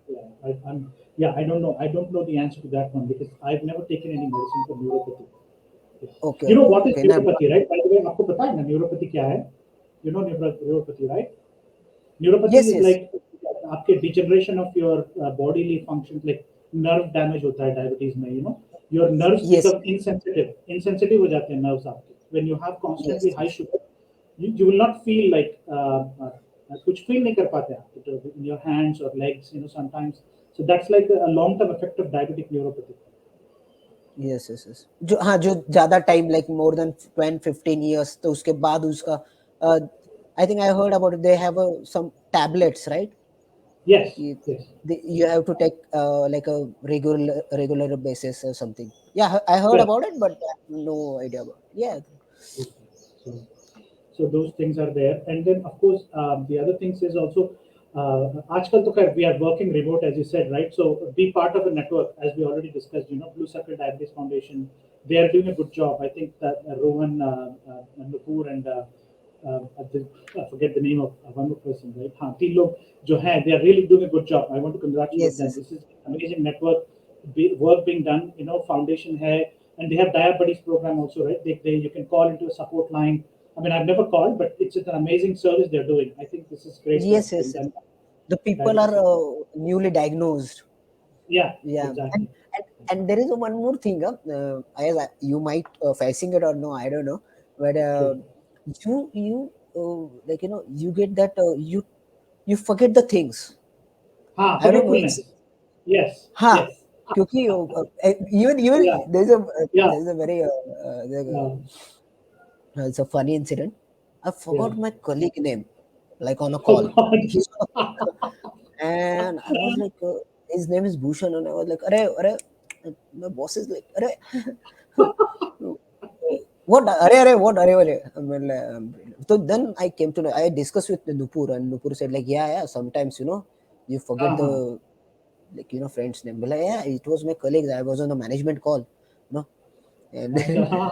Yeah, I'm. Yeah, I don't know. I don't know the answer to that one because I've never taken any medicine for neuropathy. Yeah. Okay, You know okay, what is okay. Now, neuropathy, right? By the way, आपको पता है ना neuropathy क्या है? You know neuropathy, right? Neuropathy yes, is yes, like आपके degeneration of your bodily functions, like nerve damage होता है diabetes में. Your nerves yes, become insensitive हो जाते हैं nerves आपके. When you have constantly yes, high yes. sugar, you will not feel like कुछ feel नहीं कर पाते आप in your hands or legs, sometimes. So that's like a long term effect of diabetic neuropathy. Yes, yes, yes. जो हाँ जो ज्यादा time like more than 10-15 years, तो उसके बाद उसका आई think I heard about they have some tablets, right? Yes, you, yes. you have to take like a regular basis or something. Yeah, I heard Correct. about it, but I have no idea about it. Yeah. Okay. So, so those things are there, and then of course the other things is also आजकल तो खैर we are working remote as you said, right? So be part of a network as we already discussed. Blue Circle Diabetes Foundation, they are doing a good job. I think that Rohan, Nupur, and I forget the name of one more person, right? हाँ तीन लोग जो हैं, they are really doing a good job. I want to congratulate Yes, them. yes. This is amazing network, work being done. Foundation है, and they have diabetes program also, right? You can call into a support line. I mean, I've never called, but it's an amazing service they're doing. I think this is great Yes, work being yes, yes. done by The people diabetes are support. newly diagnosed. Yeah, Yeah, exactly. and there is one more thing. You might facing it or no, I don't know. But Sure. you like you get that you forget the things. हाँ, I don't know. forgetfulness. It's Yes, हाँ yes. क्योंकि Yeah, even yeah, there's a very yeah, it's a funny incident. I yeah. forgot my colleague name. like on a Oh call. God. He's on a call. And I was like, his name is Bhushan, and I was like, "Arey, my boss is like, what, what, I mean, so then I came to know, I discussed with Nupur, and Nupur said, like, yeah, sometimes, you forget Uh-huh. the, like, friend's name. But like, yeah, it was my colleague. I was on a management call, and Acha, हाँ,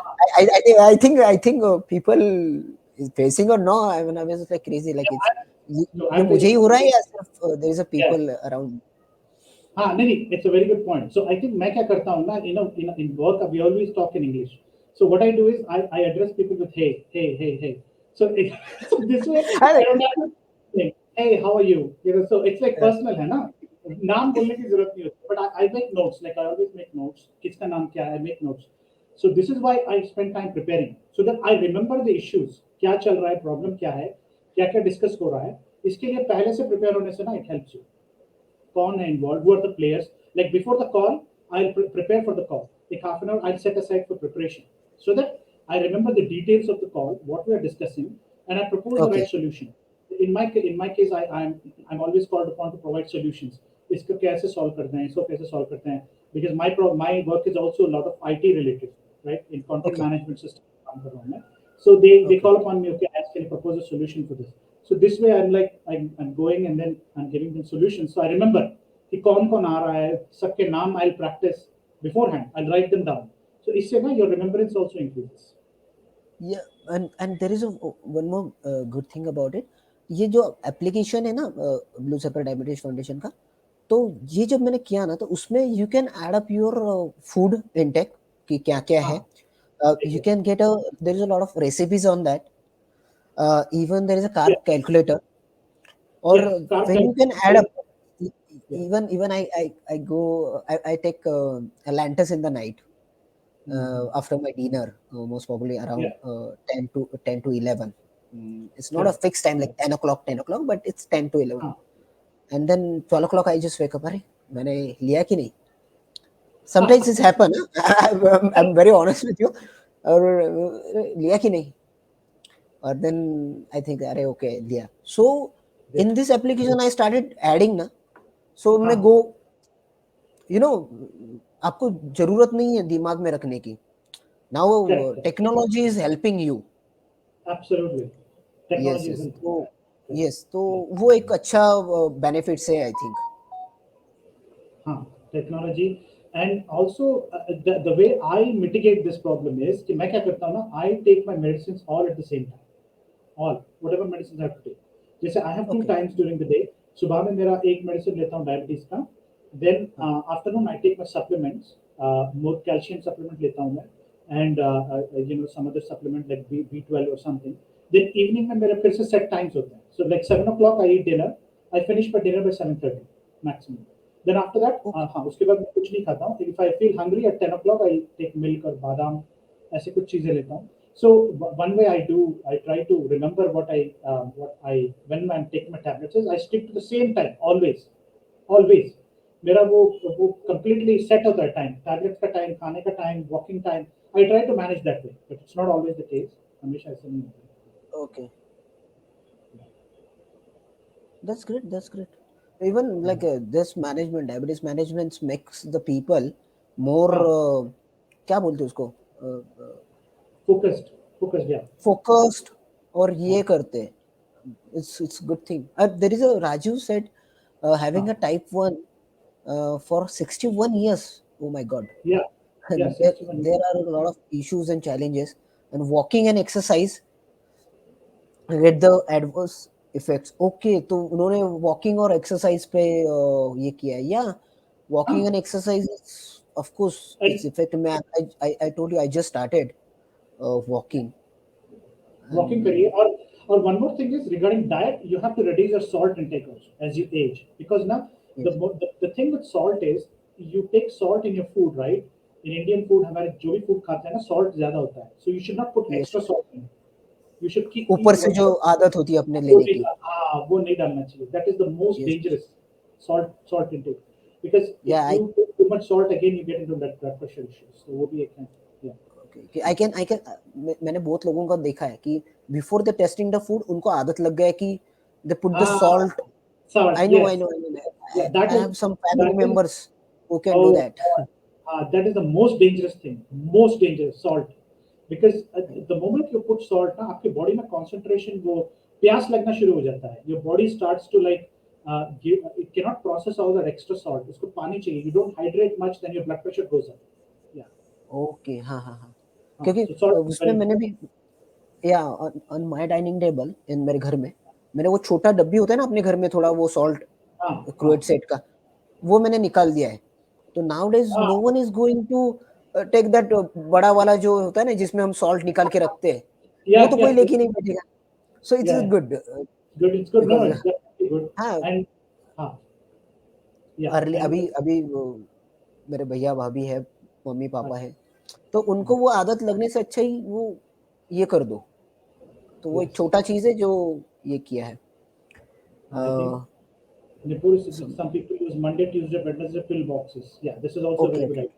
I think people is facing or no. I mean, I was just like crazy. Like it's so ये I'll tell मुझे you ही हो रहा something. है या सिर्फ there is a Yes. people around. हाँ नहीं नहीं, it's a very good point. So I think मैं क्या करता हूँ ना, in work we always talk in English. So what I do is I address people with hey, hey, hey, hey. So so this way अरे I don't have to say, hey, how are you? So it's like personal है ना, नाम बोलने की जरूरत नहीं होती. But I make notes, like I always make notes. किसका नाम क्या है? I make notes. So this is why I spend time preparing, so that I remember the issues. क्या चल रहा है? Problem क्या है? क्या क्या डिस्कस हो रहा है? इसके लिए पहले से प्रिपेयर होने से ना it helps you. कौन है involved, who are the players. Like before the call, I'll prepare for the call. Like half an hour I'll set aside for preparation, so that I remember the details of the call, what we are discussing, and I propose the okay, right solution. In my case, I'm always called upon to provide solutions. इसको कैसे solve करते हैं, इसको कैसे solve करते हैं, because my work is also a lot of IT related, right? In content okay, management system काम कर रहा हूँ मैं. So they okay. call upon me, okay, Ask, can you propose a solution for this? So this way I'm like I'm going and then I'm giving them solutions. So I remember कि कौन आ रहा है, सबके नाम I'll practice beforehand. I'll write them down. So इससे ना your remembrance also increases. Yeah, and there is a one more good thing about it. ये जो एप्लीकेशन है ना ब्लू सेपर डायबिटीज फाउंडेशन का, तो ये जब मैंने किया ना तो उसमें you can add up your food intake कि क्या क्या है. हाँ, You exactly. can get there is a lot of recipes on that. Even there is a Yeah, carb calculator, or yes, carb when you can add up, calculation. Yeah, even I go, I take Atlantis in the night mm-hmm. after my dinner, most probably Yeah, around 10 to 11. It's not a correct. fixed time like 10 o'clock, but it's 10 to 11. हाँ, And then 12 o'clock, I just wake up. अरे मैंने लिया कि नहीं? Sometimes it's happen. I'm very honest with you. और लिया कि नहीं? Or then I think अरे okay लिया. So yeah, in this application I started adding ना. So मैं हाँ, go, you know, आपको जरूरत नहीं है दिमाग में रखने की. Now correct, correct. technology is helping you. Absolutely. Yes, Technology is yes. helpful. तो Correct. yes, तो Yeah. वो एक अच्छा benefits है I think. हाँ, technology. And also the way I mitigate this problem is कि मैं क्या करता हूँ ना, I take my medicines all at the same time. All whatever medicines I have to take. जैसे I have two Okay. times during the day. सुबह में मेरा एक मेडिसिन लेता हूँ डायबिटीज का. Then हाँ. afternoon I take my supplements. More calcium supplement लेता हूँ मैं. And some other supplement like B12 or something. Then evening में मेरे फिर से set times होते हैं. So like 7 o'clock I eat dinner. I finish my dinner by 7:30 maximum. Then after that Okay. हाँ उसके बाद मैं कुछ नहीं खाता हूँ. If I feel hungry at 10 o'clock I take milk और बादाम ऐसे कुछ चीजें लेता हूँ. So one way I try to remember what I when I'm taking my tablets is I stick to the same time always, always. मेरा वो completely set होता है time, tablets का time, खाने का time, walking time. I try to manage that way, but it's not always the case. हमेशा ऐसा नहीं होता. Okay. That's great. That's great. Even Yeah. like this management, diabetes management makes the people more हाँ, क्या बोलते हैं उसको focused, focused, yeah. focused और हाँ, ये करते हैं. It's good thing. There is a Raju said having a हाँ, type 1 for 61 years. Oh my God. yeah, yeah. there, 61. there are a lot of issues and challenges, and walking and exercise get the adverse effects. Okay, तो उन्होंने walking और exercise पे ये किया है. Yeah, walking हाँ, and exercise is, of course, it's and effective. I told you I just started walking. walking And career. Or one more thing is regarding diet, you have to reduce your salt intake also as you age, because now yes, the thing with salt is you take salt in your food, right? In Indian food हमारे जो भी food खाते हैं ना salt ज़्यादा होता है, so you should not put yes, extra yes. salt in it. You should keep ऊपर eat से जो whatever. आदत होती है अपने वो लेने नहीं की. हाँ वो नहीं डालना चाहिए. That is the most Yes, yes. dangerous salt intake, because if Yeah, you take too much salt again you get into blood pressure issues. So वो भी एक है. Yeah. कि I can मैंने बहुत लोगों का देखा है कि before the testing the food उनको आदत लग गया है कि They put the Ah, salt. salt. I know, I Yes. know, I know. Yeah, I have some family that is. members who can do Oh that. God, that is the most dangerous thing. Most dangerous salt, because the moment you put salt, ना आपके body में concentration वो प्यास लगना शुरू हो जाता है. Your body starts to like give. It cannot process all that extra salt. उसको पानी चाहिए. You don't hydrate much, then your blood pressure goes up. Yeah. Okay, हाँ हाँ हाँ, क्योंकि So salt is उसमें very मैंने important. भी, या ऑन माय डाइनिंग टेबल इन मेरे घर में, मैंने वो छोटा डब्बी होता है ना अपने घर में, थोड़ा वो सॉल्ट हाँ हाँ क्रूएट सेट का, वो मैंने निकाल दिया है. तो नाउ डेज हाँ. No one is going to take that बड़ा वाला जो होता है ना जिसमें हम सॉल्ट निकाल के रखते हैं, वो Yes, तो कोई yes, yes. लेके नहीं बैठेगा. So it's Yeah. Good Good. It's good. No, no, because, it's definitely good. हाँ, And yeah, अर्ली and अभी अभी वो मेरे भैया भाभी है, मम्मी पापा अच्छा, है, तो उनको वो आदत लगने से अच्छा ही वो ये कर दो. तो वो एक yes. छोटा चीज है जो ये किया है. I think uh, Nipur, some, some people use Monday, Tuesday, Wednesday pill boxes. Yeah, this is also a okay, very good okay. idea.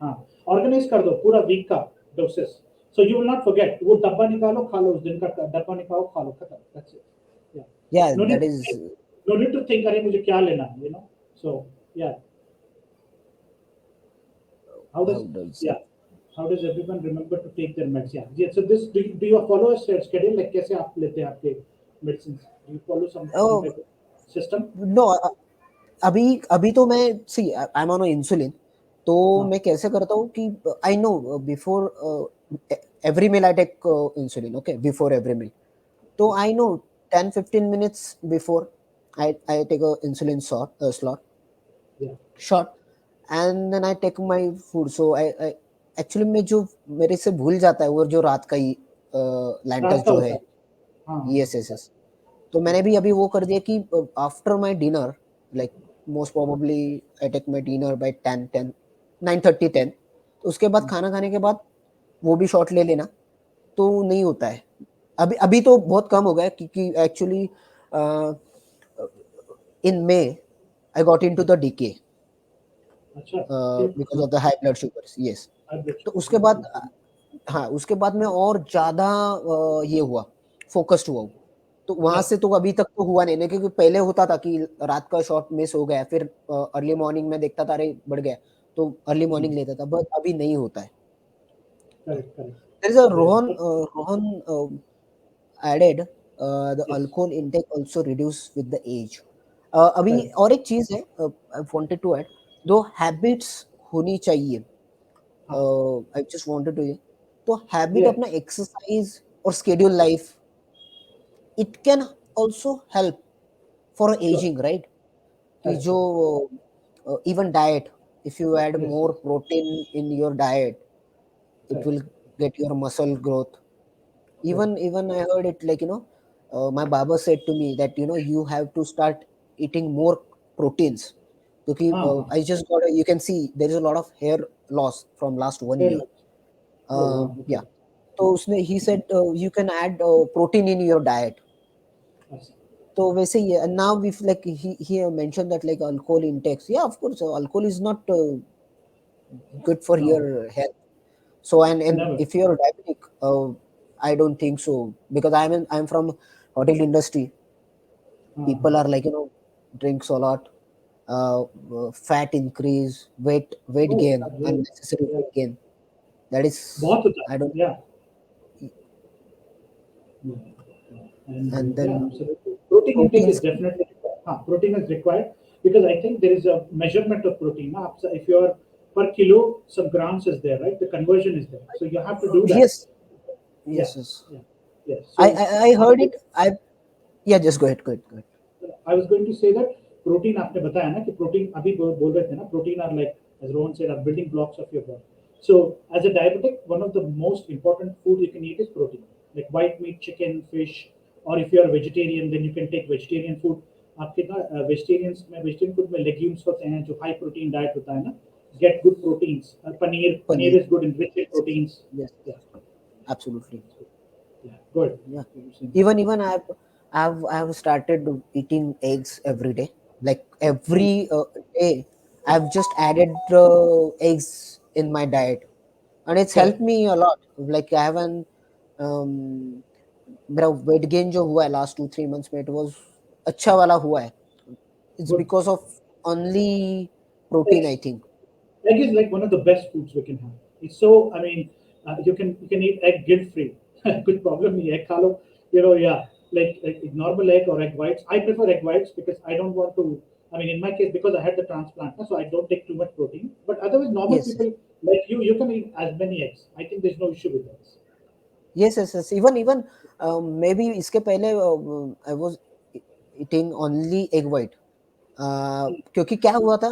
हाँ, organize कर दो पूरा वीक का doses. So you will not forget. वो डब्बा निकालो खा लो उस दिन का डब्बा निकालो खा लो खत्म. That's it. Yeah. Yeah, No need that to is think. No need to think अरे मुझे क्या लेना है, you know. So yeah, how how does does it. yeah how does everyone remember to take their meds? Yeah. Yeah. So this do you follow a schedule like कैसे आप लेते हैं आपके medicines? Do you follow some Oh type of system? no, अभी अभी तो मैं, see I am on insulin. तो हाँ मैं कैसे करता हूँ कि I know before every meal I take insulin. Okay, before every meal. तो अच्छा. I know 10-15 minutes before I take a insulin slot Yeah. shot, and then I take my food. So I actually में जो मेरे से भूल जाता है वो जो रात का ही लैंटस रात का जो होता है. है. हाँ हाँ हाँ. Yes yes yes. तो मैंने भी अभी वो कर दिया कि after my dinner, like most probably I take my dinner by 9:30 10. तो उसके बाद खाना खाने के बाद वो भी शॉट ले लेना, तो नहीं होता है. अभी अभी तो बहुत कम हो गया है, क्योंकि actually in May I got into the DK अच्छा. फिर because of the high blood sugars. यस. हाई ब्लड तो शुगर. उसके बाद, बिल्कुल. हाँ, उसके बाद मैं और ज्यादा ये हुआ, फोकस्ड हुआ हूँ. तो वहां यस. से तो अभी तक तो हुआ नहीं, क्योंकि पहले होता था कि रात का शॉट मिस हो गया, फिर अर्ली मॉर्निंग में देखता था अरे बढ़ गया, तो अर्ली मॉर्निंग लेता था, बट अभी नहीं होता है. Correct correct. There is a yes. Rohan added the yes. alcohol intake also reduce with the age. अभी करेक्ट. और एक चीज है, आई वांटेड टू ऐड, दो हैबिट्स होनी चाहिए. हाँ. आई जस्ट वांटेड टू, तो हैबिट यस. अपना एक्सरसाइज और schedule life, it can also help for sure. Ageing, right? कि करेक्ट जो correct. Even diet, if you add yes more yes. Protein in your diet, it will correct get your muscle growth. even correct. even I heard it, like, my barber said to me that you have to start eating more proteins. क्योंकि हाँ हाँ. I just got you can see there is a lot of hair loss from last 1 year. Hair. ओ वाह. Okay. Yeah. तो उसने he said you can add protein in your diet. अच्छा. तो वैसे ही है. And now if like he mentioned that like alcohol intakes, yeah, of course, alcohol is not good for no. your health. So and never. if you're diabetic, I don't think so, because I'm from hotel industry. हाँ People हाँ. are like drinks a lot, fat increase, weight O gain, ये. unnecessary weight gain. That is, बहुत होता है. I don't. या. And And yeah, then absolutely. Protein intake is proteins. definitely required. Protein is required because I think there is a measurement of protein. If you're per kilo, some grams is there, right? The conversion is there. So you have to do that. Yes, Yeah, yes, yes. yeah, yeah. I So I, I heard it. Yeah. Just go ahead. Go ahead. Go ahead. I was going to say that protein आपने बताया ना कि protein अभी बोल रहे थे ना protein are like as Rohan said are building blocks of your body. So as a diabetic, one of the most important food you can eat is protein, like white meat, chicken, fish, or if you are a vegetarian, then you can take vegetarian food. आपके ना vegetarian food में legumes होते हैं जो high protein diet होता है ना, get good proteins. Paneer Paneer. is good in rich in Yes, proteins. yes, Yeah, absolutely. yeah, good. Yeah. You were saying. Even I've started eating eggs every day. Like Oh, every day, I've just added eggs in my diet, and it's helped correct. me a lot. Like I haven't, um, मेरा weight gain जो हुआ है last 2-3 months में, it was अच्छा वाला हुआ है. It's Good. because of only protein, I Eggs. think. Egg is like one of the best foods we can have. It's so. I mean, you can eat egg guilt free. Good problem nahi, egg खा लो. Yeah, like normal egg or egg whites. I prefer egg whites because I don't want to. I mean, in my case, because I had the transplant, so I don't take too much protein. But otherwise, normal Yes, people like you can eat as many eggs. I think there's no issue with eggs. yes, yes, yes. Even maybe इसके पहले I was eating only egg white. क्योंकि क्या हुआ था,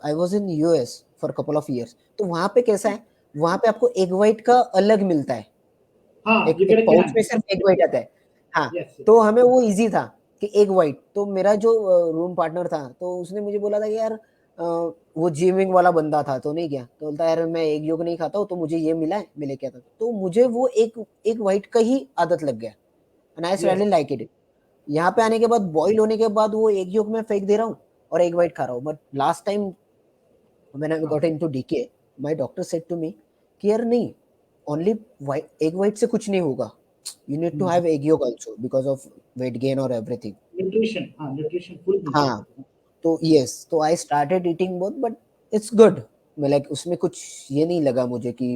I was in US for couple of years, तो वहां पे कैसा है, वहां पे आपको एग व्हाइट का अलग मिलता है, हाँ, एक you get एक a पाउच में can. सिर्फ एग व्हाइट आता है. हाँ, Yes, yes. तो हमें वो इजी था कि एग व्हाइट, तो मेरा जो रूम पार्टनर था, तो उसने मुझे बोला था कि यार वो जिमिंग वाला बंदा था, तो नहीं गया, तो बोलता यार मैं एग योक नहीं खाता हूँ, तो मुझे ये मिला है, मैं लेके आता, तो मुझे वो एक एग व्हाइट का ही आदत लग गया, and I really Yes. Like it. यहाँ पे आने के बाद, बॉईल होने के बाद, वो एग योक में फेंक दे रहा हूँ और एग व्हाइट खा रहा हूँ. But last time when I हाँ. got into DK, my doctor said to me कि यार नहीं, only white, egg white से कुछ नहीं होगा. You need to hmm. have egg yolk also because of weight gain or everything. Nutrition. हाँ, nutrition full मिलता हाँ, है. तो yes, तो I started eating both, but it's good. मैं like उसमें कुछ ये नहीं लगा मुझे कि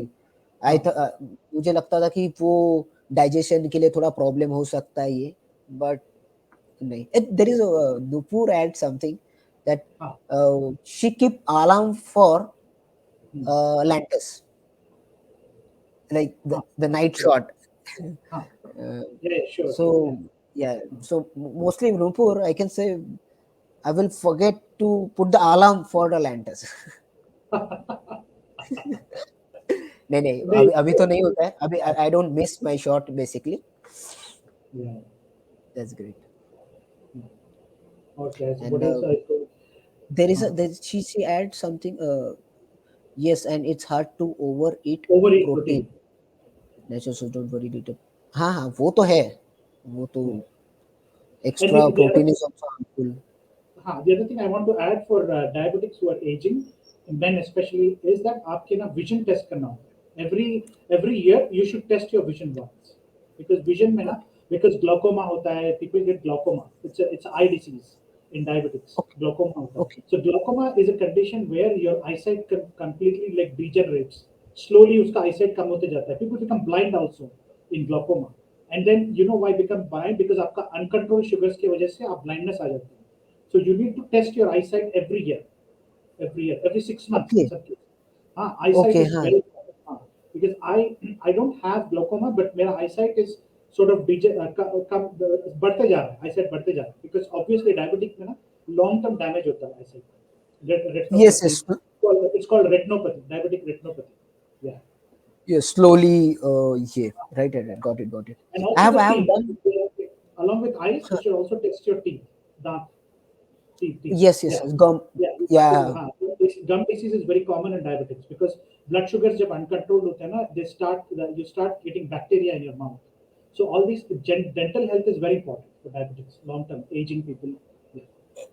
हाँ. मुझे लगता था कि वो डाइजेशन के लिए थोड़ा प्रॉब्लम हो सकता है ये, बट नहीं. There is a Nupur add something that हाँ. she keep alarm for hmm. Lantus, like हाँ. the हाँ. night Yes. shot. हाँ. uh, Yeah, sure, sure. Yeah. so yeah, so mostly in Nupur, I can say I will forget to put the alarm for the Lantus. नहीं नहीं, नहीं, अभी अभी तो नहीं होता है, अभी I don't miss my shot basically. yeah. That's great. Okay, so And what else I told? there is a there, she adds something, yes, and it's hard to overeat Overeat protein. protein. Natural, so don't worry it. हाँ हाँ, वो तो है, वो तो Yeah. And extra the other protein is also harmful. the other thing I want to add for diabetics who are aging, men especially, is that आपके ना vision test करना होता है. Every year you should test your vision once, because vision में ना, Okay, because glaucoma होता है, people get glaucoma. It's a eye disease in diabetics. okay, Glaucoma होता है. okay. So glaucoma is a condition where your eyesight completely like degenerates. Slowly उसका eyesight कम होते जाता है. People become blind also in glaucoma. And then you know why become blind? Because आपका uncontrolled sugars की वजह से आप blindness आ जाती है. So you need to test your eyesight every year, every 6 months in Okay, some cases. Eyesight okay, is हाँ. very important. Because I don't have glaucoma, but my eyesight is sort of बढ़ते जा रहा है, eyesight बढ़ते जा रहा है. Because obviously diabetic में ना long term damage होता है eyesight. Yes, Retinopathy. yes, It's called retinopathy, diabetic retinopathy. Yeah. yes, slowly. Yeah, right, right, right. Got it, got it. And I also have, the I have teeth. done. Along with eyes, you should also test your teeth. The teeth. Yes, yes, Yeah. yes. Gum. Yeah. Yeah. Gum disease is very common in diabetics because blood sugars जब uncontrolled होते हैं ना, you start getting bacteria in your mouth. So all these dental health is very important for diabetics, long term aging people. Yeah.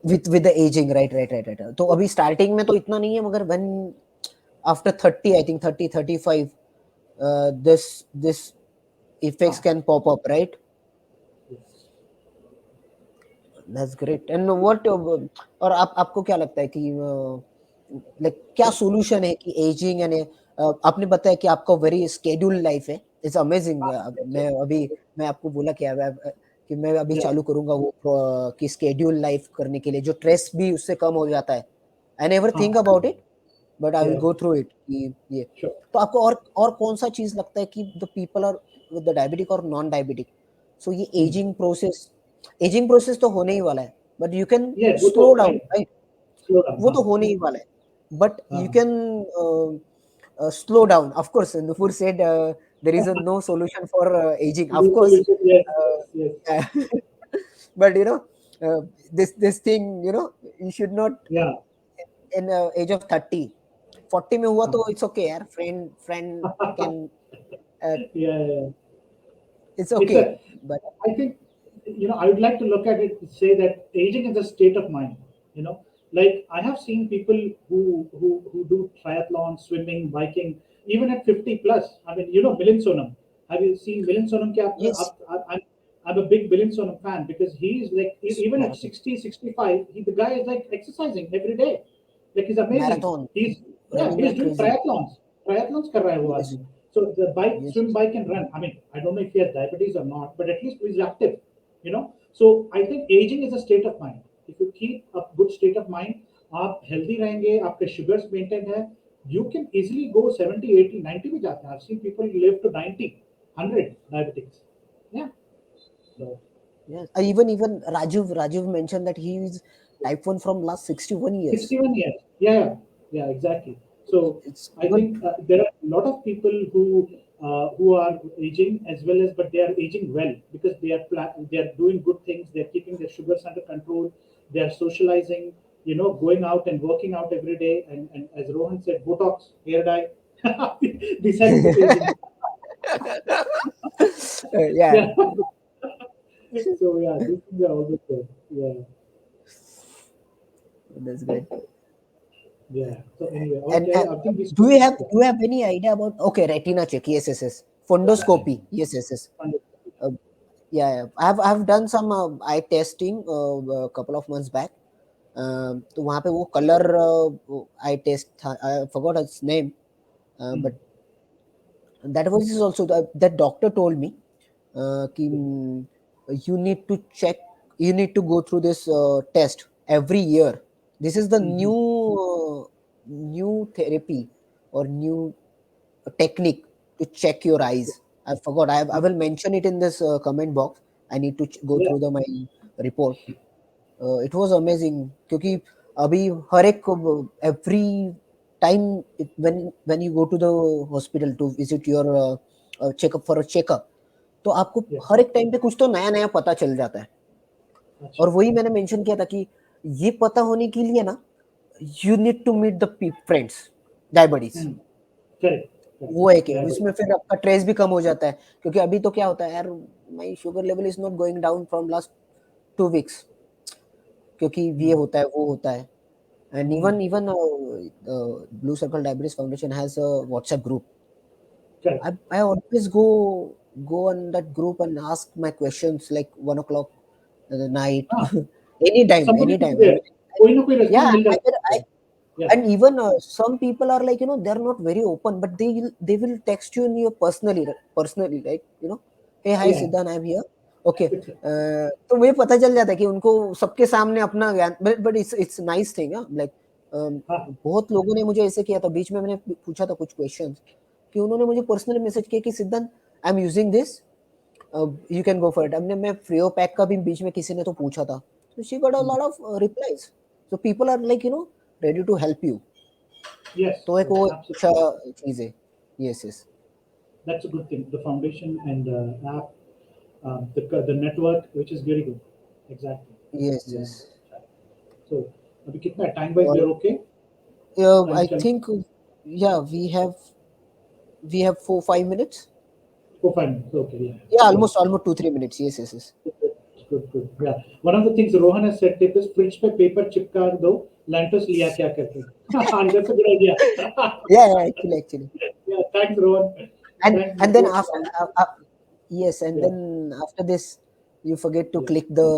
With the aging, right, right, right, right. तो अभी starting में तो इतना नहीं है, मगर when after 30, I think 30, 35, this effects हाँ. can pop up, right? Yes. That's great. And what और आप आपको क्या लगता है कि लाइक क्या सॉल्यूशन है कि एजिंग यानी आपने बताया कि आपका वेरी स्केड्यूल लाइफ है. It's amazing. Yes, yes. मैं अभी मैं आपको बोला कि मैं अभी Yeah. चालू करूंगा वो कि स्केड्यूल लाइफ करने के लिए जो स्ट्रेस भी उससे कम हो जाता है. आई नेवर हाँ. Think about it, but I will Yeah. Go through it कि ये. Sure. तो आपको और कौन सा चीज लगता है कि the people are with the diabetic और नॉन डायबिटिक, सो ये Hmm. एजिंग प्रोसेस तो होने ही वाला है, बट यू कैन Yeah. वो स्लो तो down, right. Right? Slow down. वो हाँ. तो होने ही वाला है, बट यू हाँ. Can slow down. Of course Nupur said there is a no solution for aging, of No course. solution. Yes. uh, Yes. Yes. yeah. But this thing, you should not Yeah. in age of 30, 40 में हुआ हाँ. तो it's okay यार, friend can uh, Yeah. Yeah. Yeah. it's It's okay, a, but I think, I would like to look at it, say that aging is a state of mind. Like I have seen people who do triathlon, swimming, biking, even at 50 plus. I mean, Milind Sonam. Have you seen Milind Sonam? yes, I'm a big Bilinson fan because he's like even at marathon, 60, 65, the guy is like exercising every day. Like he's amazing. marathon, He's yeah, running he's like doing crazy. triathlons. Triathlons kar raha hai wo Yes, aadmi. So the bike, yes, swim, bike, and run. I mean, I don't know if he has diabetes or not, but at least he's active. You know. So I think aging is a state of mind. If you keep a good state of mind, आप healthy रहेंगे, आपके sugars maintained है, you can easily go 70, 80, 90 भी जाते हैं. I've seen people live to 90, 100 diabetics. Yeah. So yes. Even Rajiv mentioned that he is type 1 from last 61 years. 61 years. Yeah, yeah, yeah, exactly. So It's I good. think there are a lot of people who are aging as well as, but they are aging well because they are doing good things. They are keeping their sugars under control. They are socializing. You know, going out and working out every day. And as Rohan said, Botox, hair dye. This helps with aging. Yeah, Yeah. So yeah, these things are always good. Yeah, that's great. yeah. So anyway, And okay. I think we do spoke. you have Yeah, do you have any idea about okay retina check? Yes, yes, yes. Fundoscopy. Yes, yes, yes. Uh, yeah, yeah. I've done some eye testing a couple of months back. तो वहाँ पे वो colour I test था. I forgot its name, Hmm. but that was also that doctor told me कि you need to check, you need to go through this test every year. This is the Mm-hmm. new therapy or new technique to check your eyes. I forgot. I will mention it in this comment box. I need to go Yeah. through my report. It was amazing क्योंकि अभी हर एक every time when you go to the hospital to visit your checkup for a checkup, तो आपको Yeah. हर एक time पे कुछ तो नया नया पता चल जाता है. अच्छा. और वही मैंने मेंशन किया था कि ये पता होने के लिए ना you need to meet the friends diabetes. Hmm. Correct. Correct. वो है कि Diabetes. उसमें फिर आपका ट्रेस भी कम हो जाता है क्योंकि अभी तो क्या होता है यार, my sugar level is not going down from last 2 weeks क्योंकि ये Hmm. होता है वो होता है. And Hmm. even Blue Circle Diabetes Foundation has a WhatsApp group. Correct. I always go on that group and ask my questions like 1 o'clock in the night. हाँ. Anytime, Somebody will be anytime. there. कोई ना कोई Yeah, response mill I, जाता I है. Yeah. and even some people are like, they're not very open, but they will text you in your personally, like, hey, hi Yeah. Siddhant, I'm here. Okay. तो मुझे पता चल जाता है कि उनको सबके सामने अपना ज्ञान, but it's nice thing, like हाँ. बहुत लोगों ने मुझे ऐसे किया था. बीच में मैंने पूछा था कुछ क्वेश्चंस कि उन्होंने मुझे पर्सनली मैसेज किया कि सिद्धांत, I am using this, you can go for it. हमने मैं फ्रीओ पैक का भी बीच में किसी ने तो पूछा था, so she got a Hmm. lot of replies. So people are like, ready to help you. Yes. तो एक Yes. वो अच्छा Absolutely. चीज है. Yes, yes. That's a good thing. The foundation and app, the network, which is very good. Exactly. Yes, Yeah. Yes. So अभी कितना time wise we और are okay? Time आई चल. Think yeah we have 4-5 minutes. Oh, 5 minutes. Okay. Yeah. या Yeah. Almost 2-3 minutes. यस, yes, यस. Good, good. Yeah. One of the things Rohan has said tip is fridge पे paper चिपका दो Lantos लिया क्या करके. That's a good idea. या actually Yeah, thanks Rohan. and Thanks. and This then was after yes, and yeah, then after this you forget to yeah. click the,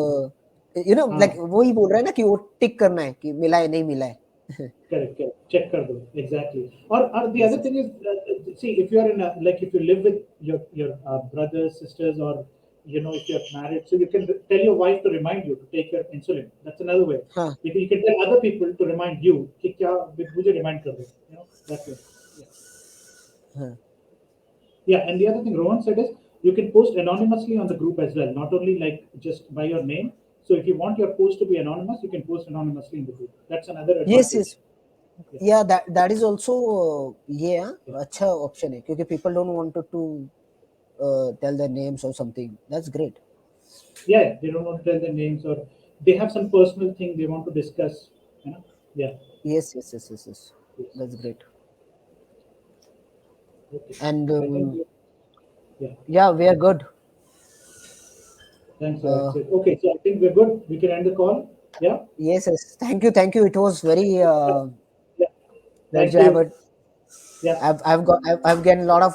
like हाँ, वही बोल रहा है ना कि वो टिक करना है कि मिला है नहीं मिला है. correct, correct. Check कर दो. Exactly. Or the Yes, other yes. thing is, see, if you are in a, like if you live with your brothers, sisters, or if you're married, so you can tell your wife to remind you to take your insulin. That's another way. हाँ, You can tell other people to remind you कि क्या मुझे remind कर दो. That way. Yeah. हाँ. Yeah, and the other thing Rohan said is you can post anonymously on the group as well, not only like just by your name. So if you want your post to be anonymous, you can post anonymously in the group. That's another Yes, yes. advantage. Yeah, Yeah, that is also ये yeah, अच्छा option है क्योंकि people don't want to tell their names or something. That's great. yeah. They don't want to tell their names or they have some personal thing they want to discuss. Yeah, Yes, yes, yes, yes, yes. yes, That's yes. great. Okay. And I think yeah. yeah, we are good. Thanks. Uh, Okay, so I think we're good. We can end the call. Yeah. yes, yes. Thank you. It was very Yeah. glad Thank to have you. it. Yeah. I've gotten a lot of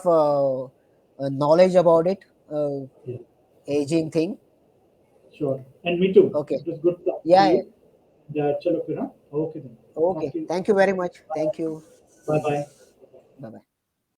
knowledge about it, Yeah. aging thing. Sure. And me too. Okay. It was good talking to Yeah, yeah. you. Yeah, chalo फिर हाँ. Okay then. Talk Okay. to you. Thank you very much. Thank you. Bye bye. Bye bye.